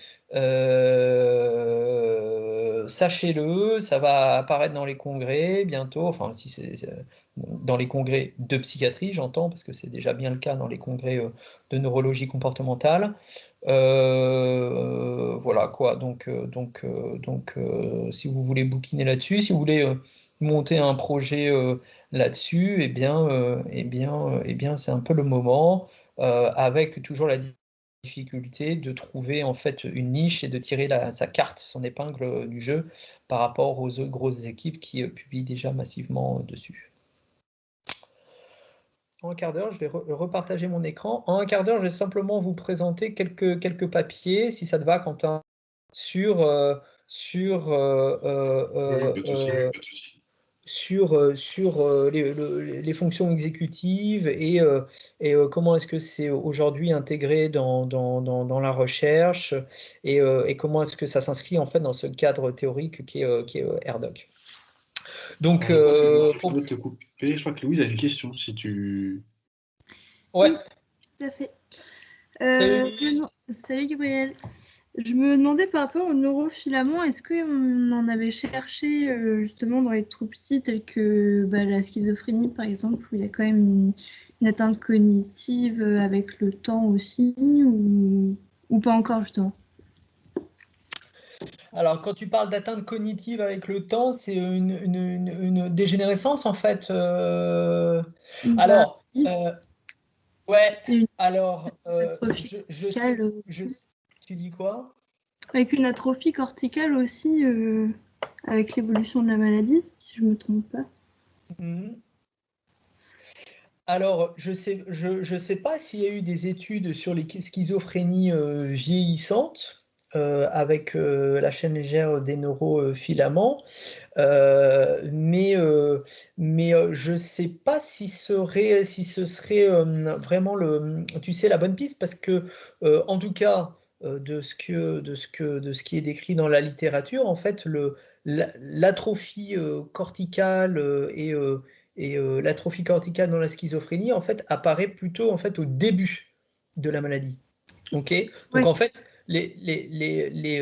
Sachez-le, ça va apparaître dans les congrès bientôt. Enfin, si c'est dans les congrès de psychiatrie, j'entends, parce que c'est déjà bien le cas dans les congrès de neurologie comportementale. Voilà quoi. Donc, si vous voulez bouquiner là-dessus, si vous voulez monter un projet là-dessus, c'est un peu le moment, avec toujours la difficulté de trouver en fait une niche et de tirer sa carte, son épingle du jeu par rapport aux autres grosses équipes qui publient déjà massivement dessus. En un quart d'heure, je vais repartager mon écran. En un quart d'heure, je vais simplement vous présenter quelques papiers, si ça te va, Quentin, sur, les fonctions exécutives et comment est-ce que c'est aujourd'hui intégré dans la recherche et comment est-ce que ça s'inscrit en fait dans ce cadre théorique qui est RDoC. Donc, je crois que te couper. Je crois que Louise a une question, si tu... Ouais. Oui, tout à fait. Salut. Salut Gabriel. Je me demandais par rapport aux neurofilaments, est-ce qu'on en avait cherché justement dans les troubles psy tels que la schizophrénie par exemple, où il y a quand même une atteinte cognitive avec le temps aussi, ou pas encore justement? Alors, quand tu parles d'atteinte cognitive avec le temps, c'est une dégénérescence en fait. Alors, ouais. Alors, tu dis quoi? Avec une atrophie corticale aussi, avec l'évolution de la maladie, si je ne me trompe pas. Alors, je sais pas s'il y a eu des études sur les schizophrénies vieillissantes avec la chaîne légère des neurofilaments, mais je sais pas si ce serait vraiment la bonne piste, parce que en tout cas de ce qui est décrit dans la littérature, en fait l'atrophie corticale et l'atrophie corticale dans la schizophrénie en fait apparaît plutôt en fait au début de la maladie. Ok. Donc en fait les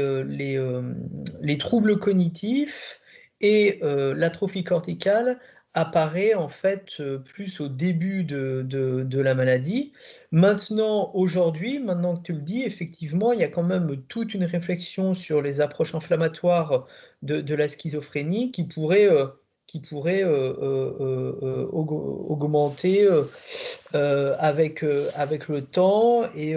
troubles cognitifs et l'atrophie corticale apparaît en fait plus au début de la maladie. Maintenant, aujourd'hui, maintenant que tu le dis, effectivement, il y a quand même toute une réflexion sur les approches inflammatoires de la schizophrénie qui pourrait augmenter avec le temps et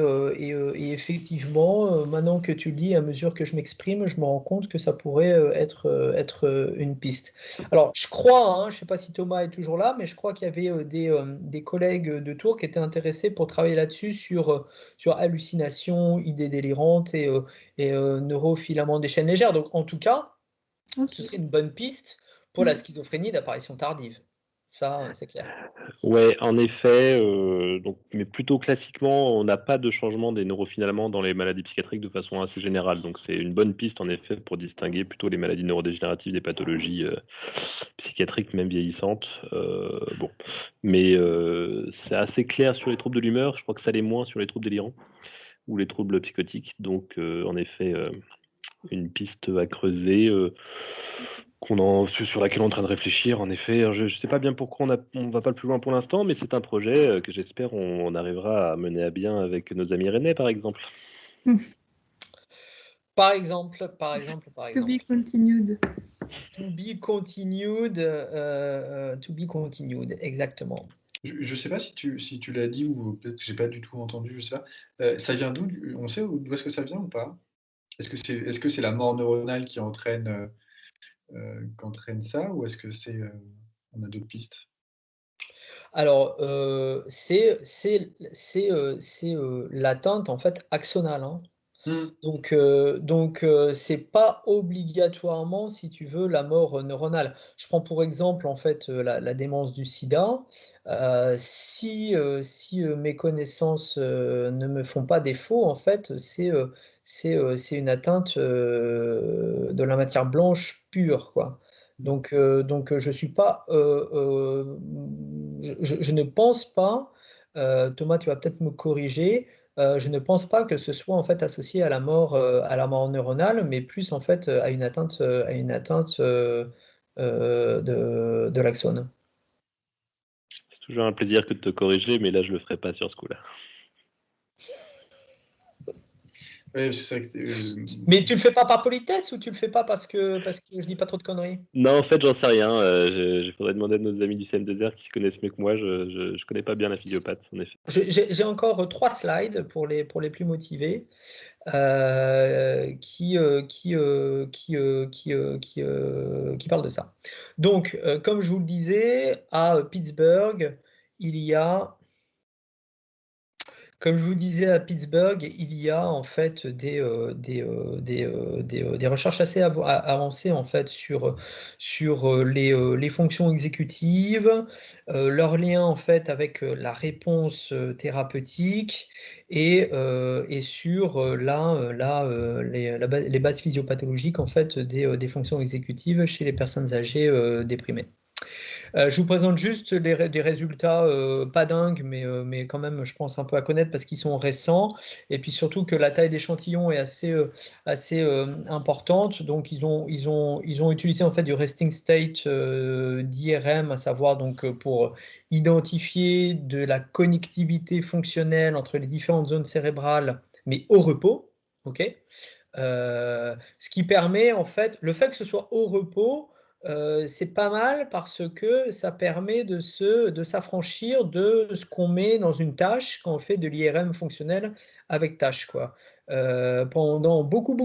effectivement, maintenant que tu le dis, à mesure que je m'exprime, je me rends compte que ça pourrait être une piste. Alors, je crois, je ne sais pas si Thomas est toujours là, mais je crois qu'il y avait des collègues de Tours qui étaient intéressés pour travailler là-dessus sur hallucinations, idées délirantes et neurofilaments des chaînes légères. Donc, en tout cas, ce serait une bonne piste pour la schizophrénie d'apparition tardive. Ça, c'est clair. Ouais, en effet, mais plutôt classiquement, on n'a pas de changement des neurofilaments dans les maladies psychiatriques de façon assez générale. Donc c'est une bonne piste en effet pour distinguer plutôt les maladies neurodégénératives des pathologies psychiatriques, même vieillissantes. Mais c'est assez clair sur les troubles de l'humeur. Je crois que ça l'est moins sur les troubles délirants ou les troubles psychotiques. Donc en effet, une piste à creuser. Sur laquelle on est en train de réfléchir, en effet. Je ne sais pas bien pourquoi on ne va pas le plus loin pour l'instant, mais c'est un projet que j'espère on arrivera à mener à bien avec nos amis rennais, par exemple. Par exemple. To be continued. To be continued, exactement. Je ne sais pas si tu l'as dit ou peut-être que j'ai pas du tout entendu, je sais pas. Ça vient d'où? On sait d'où est-ce que ça vient ou pas? Est-ce que c'est la mort neuronale qui entraîne ça ou est-ce que on a d'autres pistes? Alors, c'est l'atteinte en fait axonale. Donc, c'est pas obligatoirement, si tu veux, la mort neuronale. Je prends pour exemple en fait la démence du sida. Si mes connaissances ne me font pas défaut, en fait, c'est une atteinte de la matière blanche pure, quoi. Donc, je suis pas, je ne pense pas, Thomas, tu vas peut-être me corriger. Je ne pense pas que ce soit en fait associé à la mort neuronale, mais plus en fait à une atteinte de l'axone. C'est toujours un plaisir que de te corriger, mais là je le ferai pas sur ce coup-là. Ouais, c'est vrai que, Mais tu le fais pas par politesse ou tu le fais pas parce que je dis pas trop de conneries? Non, en fait, j'en sais rien. Il faudrait demander à nos amis du CM2R qui connaissent mieux que moi. Je connais pas bien la filiopathe, en effet. J'ai encore 3 slides pour les plus motivés qui parlent de ça. Donc, comme je vous le disais, à Pittsburgh, il y a Comme je vous disais, à Pittsburgh, il y a en fait des recherches assez avancées en fait sur les fonctions exécutives, leur lien en fait avec la réponse thérapeutique et sur les bases physiopathologiques en fait des fonctions exécutives chez les personnes âgées déprimées. Je vous présente juste des résultats pas dingues, mais quand même, je pense, un peu à connaître parce qu'ils sont récents. Et puis surtout que la taille d'échantillon est assez importante. Donc, ils ont utilisé en fait du resting state d'IRM, à savoir donc pour identifier de la connectivité fonctionnelle entre les différentes zones cérébrales, mais au repos. OK. Ce qui permet en fait, le fait que ce soit au repos, c'est pas mal parce que ça permet de s'affranchir de ce qu'on met dans une tâche quand on fait de l'IRM fonctionnel avec tâche, quoi. Pendant beaucoup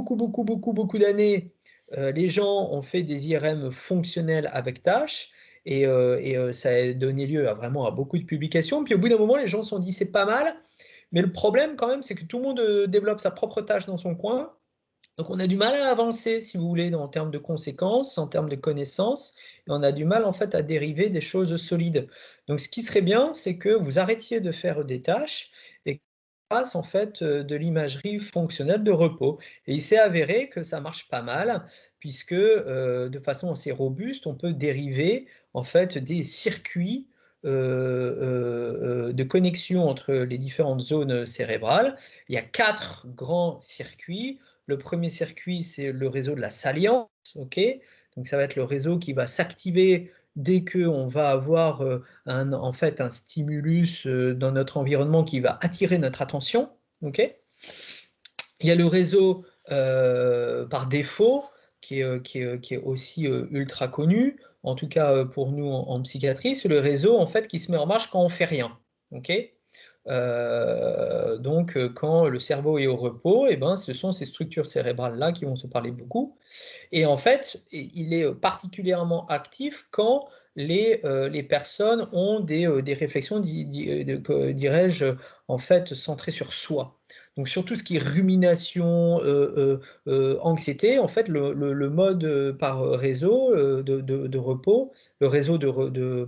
d'années, les gens ont fait des IRM fonctionnels avec tâche et ça a donné lieu à beaucoup de publications. Puis au bout d'un moment, les gens se sont dit c'est pas mal, mais le problème quand même, c'est que tout le monde développe sa propre tâche dans son coin. Donc on a du mal à avancer, si vous voulez, en termes de conséquences, en termes de connaissances, et on a du mal en fait à dériver des choses solides. Donc ce qui serait bien, c'est que vous arrêtiez de faire des tâches et qu'on fasse en fait de l'imagerie fonctionnelle de repos. Et il s'est avéré que ça marche pas mal, puisque de façon assez robuste, on peut dériver en fait des circuits de connexion entre les différentes zones cérébrales. Il y a 4 grands circuits. Le premier circuit, c'est le réseau de la salience, ok? Donc ça va être le réseau qui va s'activer dès qu'on va avoir en fait un stimulus dans notre environnement qui va attirer notre attention. Okay, il y a le réseau par défaut qui est aussi ultra connu, en tout cas pour nous en psychiatrie, c'est le réseau en fait qui se met en marche quand on fait rien. Okay, donc quand le cerveau est au repos, et ben, ce sont ces structures cérébrales-là qui vont se parler beaucoup. Et en fait, il est particulièrement actif quand les personnes ont des réflexions, dirais-je, en fait, centrées sur soi. Donc sur tout ce qui est rumination, anxiété, en fait, le mode par réseau de repos, le réseau le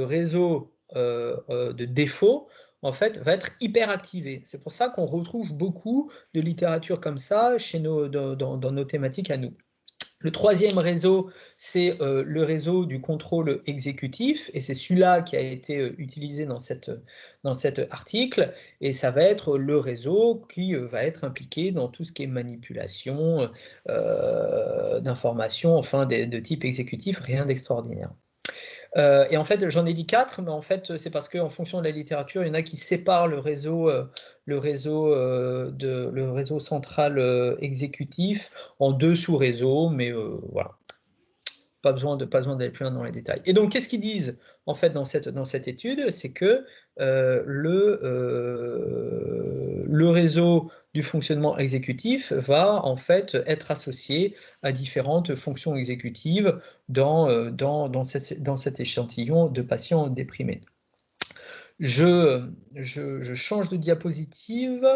réseau de défaut, en fait, va être hyper activé. C'est pour ça qu'on retrouve beaucoup de littérature comme ça dans nos thématiques à nous. Le troisième réseau, c'est le réseau du contrôle exécutif, et c'est celui-là qui a été utilisé dans cet article, et ça va être le réseau qui va être impliqué dans tout ce qui est manipulation d'informations, enfin de type exécutif, rien d'extraordinaire. Et en fait, j'en ai dit 4, mais en fait, c'est parce qu'en fonction de la littérature, il y en a qui séparent le réseau central exécutif en 2 sous-réseaux, mais voilà, pas besoin d'aller plus loin dans les détails. Et donc, qu'est-ce qu'ils disent en fait dans cette étude? C'est que le réseau du fonctionnement exécutif va en fait être associé à différentes fonctions exécutives dans cet échantillon de patients déprimés. Je change de diapositive.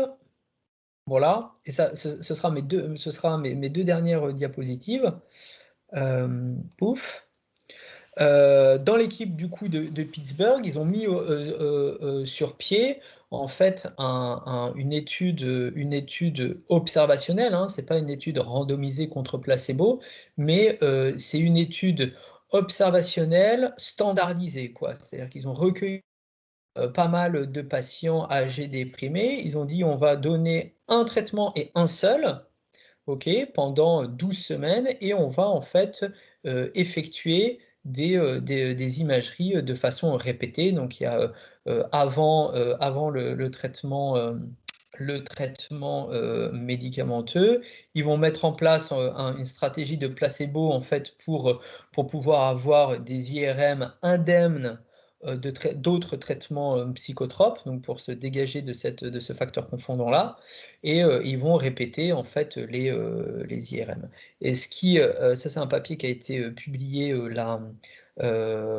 Voilà, et ça, ce sera mes 2 dernières diapositives. Pouf. Dans l'équipe du coup de Pittsburgh, ils ont mis sur pied en fait une étude observationnelle, hein, c'est pas une étude randomisée contre placebo, mais c'est une étude observationnelle standardisée, quoi. C'est-à-dire qu'ils ont recueilli pas mal de patients âgés déprimés, ils ont dit on va donner un traitement et un seul, okay, pendant 12 semaines, et on va en fait effectuer des imageries de façon répétée. Donc il y a avant le traitement médicamenteux, ils vont mettre en place une stratégie de placebo en fait pour pouvoir avoir des IRM indemnes d'autres traitements psychotropes, donc pour se dégager de ce facteur confondant-là, et ils vont répéter en fait les IRM. Et ça c'est un papier qui a été publié là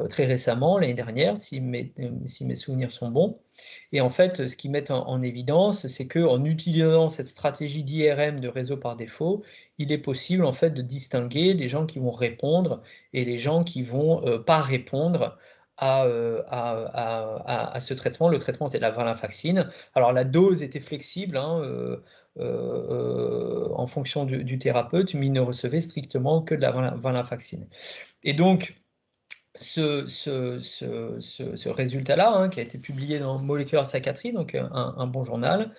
très récemment, l'année dernière, si mes souvenirs sont bons. Et en fait, ce qu'ils mettent en évidence, c'est qu'en utilisant cette stratégie d'IRM de réseau par défaut, il est possible en fait de distinguer les gens qui vont répondre et les gens qui vont pas répondre à ce traitement. Le traitement, c'est de la venlafaxine. Alors, la dose était flexible hein, en fonction du thérapeute, mais il ne recevait strictement que de la venlafaxine. Et donc, ce résultat-là, hein, qui a été publié dans Molecular Psychiatry, donc un bon journal,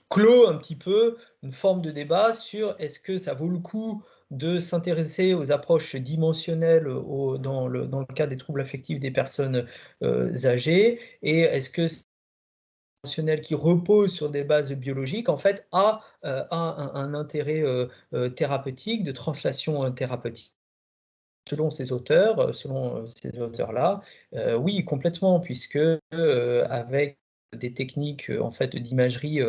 clôt un petit peu une forme de débat sur est-ce que ça vaut le coup de s'intéresser aux approches dimensionnelles dans le cas des troubles affectifs des personnes âgées, et est-ce que dimensionnel qui repose sur des bases biologiques en fait a un intérêt thérapeutique, de translation thérapeutique. Selon ces auteurs-là, oui, complètement, puisque avec des techniques en fait d'imagerie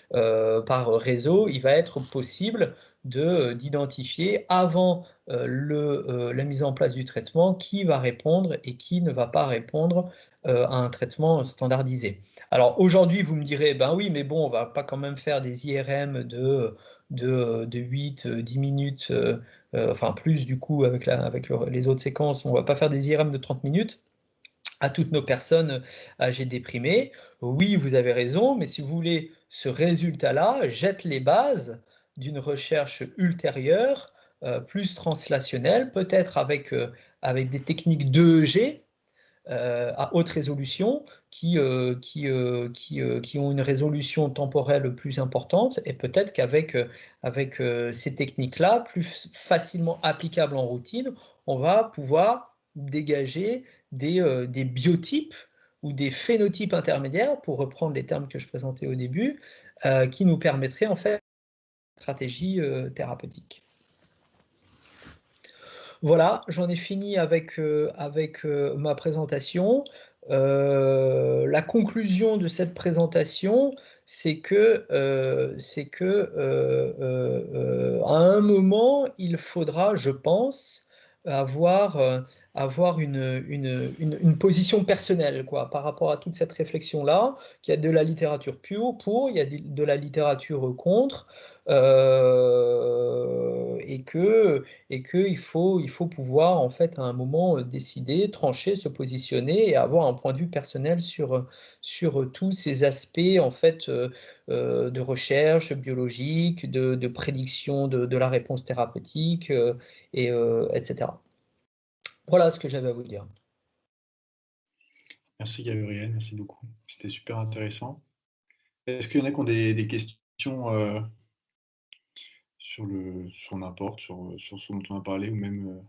par réseau, il va être possible d'identifier avant la mise en place du traitement qui va répondre et qui ne va pas répondre à un traitement standardisé. Alors aujourd'hui, vous me direz, ben oui, mais bon, on va pas quand même faire des IRM de 8-10 minutes, enfin plus du coup avec les autres séquences, on va pas faire des IRM de 30 minutes à toutes nos personnes âgées déprimées. Oui, vous avez raison, mais si vous voulez, ce résultat-là jette les bases d'une recherche ultérieure, plus translationnelle, peut-être avec des techniques d'EEG, à haute résolution qui ont une résolution temporelle plus importante, et peut-être qu'avec ces techniques-là, plus facilement applicables en routine, on va pouvoir dégager des biotypes ou des phénotypes intermédiaires, pour reprendre les termes que je présentais au début, qui nous permettraient en fait une stratégie thérapeutique. Voilà, j'en ai fini avec ma présentation. La conclusion de cette présentation, c'est que à un moment, il faudra, je pense, avoir une position personnelle, quoi, par rapport à toute cette réflexion-là, qu'il y a de la littérature pour, il y a de la littérature contre, et que il faut pouvoir, en fait, à un moment, décider, trancher, se positionner et avoir un point de vue personnel sur tous ces aspects, en fait, de recherche biologique, de prédiction de la réponse thérapeutique, etc. Voilà ce que j'avais à vous dire. Merci Gabriel, merci beaucoup. C'était super intéressant. Est-ce qu'il y en a qui ont des questions sur n'importe, sur ce dont on a parlé, ou même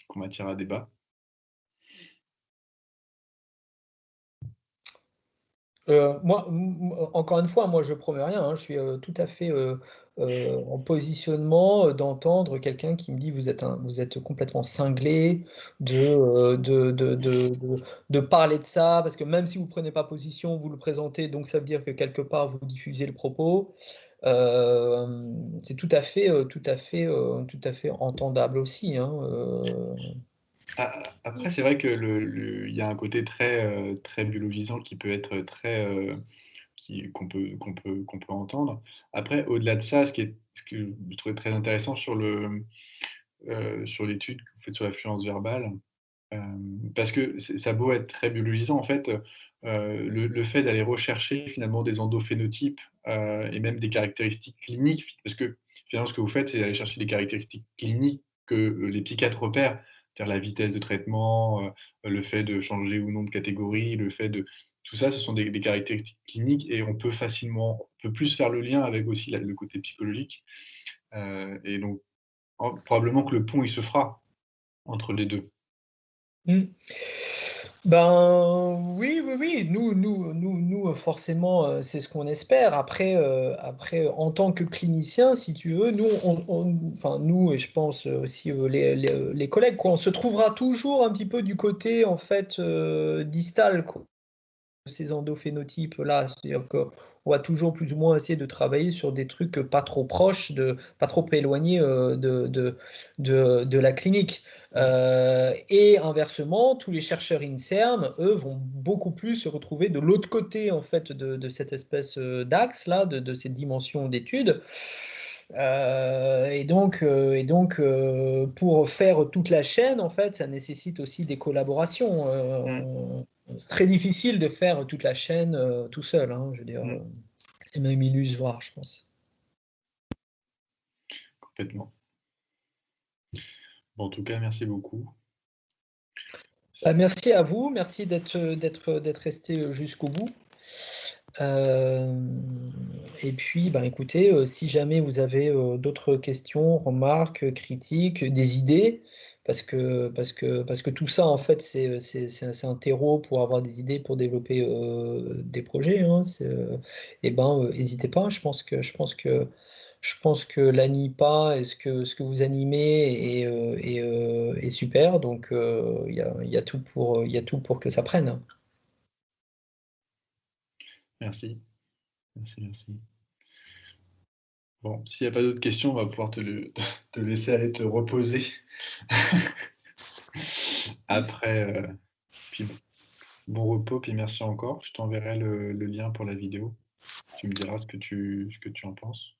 qu'on matière à débat? Encore une fois, moi je promets rien, hein, je suis tout à fait en positionnement d'entendre quelqu'un qui me dit vous êtes complètement cinglé de parler de ça, parce que même si vous ne prenez pas position, vous le présentez, donc ça veut dire que quelque part vous diffusez le propos. C'est tout à fait entendable aussi, hein, Après, c'est vrai que il y a un côté très biologisant qui peut être qu'on peut entendre. Après, au-delà de ça, ce que je trouvais très intéressant sur l'étude que vous faites sur l'affluence verbale, euh, parce que ça a beau être très biologisant, en fait, le fait d'aller rechercher finalement des endophénotypes et même des caractéristiques cliniques, parce que finalement ce que vous faites, c'est aller chercher des caractéristiques cliniques que les psychiatres repèrent, c'est-à-dire la vitesse de traitement, le fait de changer ou non de catégorie, le fait de... Tout ça, ce sont des caractéristiques cliniques et on peut plus faire le lien avec aussi le côté psychologique. Et donc, probablement que le pont, il se fera entre les deux. Mm. Ben oui, nous forcément, c'est ce qu'on espère. Après, en tant que clinicien, si tu veux, enfin nous et je pense aussi les collègues, quoi, on se trouvera toujours un petit peu du côté, en fait, distal, quoi, de ces endophénotypes-là. C'est-à-dire qu'on va toujours plus ou moins essayer de travailler sur des trucs pas trop proches, pas trop éloignés de la clinique. Et inversement, tous les chercheurs INSERM, eux, vont beaucoup plus se retrouver de l'autre côté, en fait, de cette espèce d'axe là, de cette dimension d'étude. Et donc, pour faire toute la chaîne, en fait, ça nécessite aussi des collaborations. C'est très difficile de faire toute la chaîne tout seul, hein, je veux dire. C'est même illusoire, je pense. Complètement. Bon, en tout cas, merci beaucoup. Merci à vous, merci d'être resté jusqu'au bout. Et puis, écoutez, si jamais vous avez d'autres questions, remarques, critiques, des idées, parce que tout ça, en fait, c'est un terreau pour avoir des idées, pour développer des projets, hein, n'hésitez pas. Je pense que l'ANIPA et ce que vous animez est super, donc il y a tout pour que ça prenne. Merci. Merci. Bon, s'il n'y a pas d'autres questions, on va pouvoir te laisser aller te reposer après. Puis bon repos, puis merci encore. Je t'enverrai le lien pour la vidéo. Tu me diras ce que tu en penses.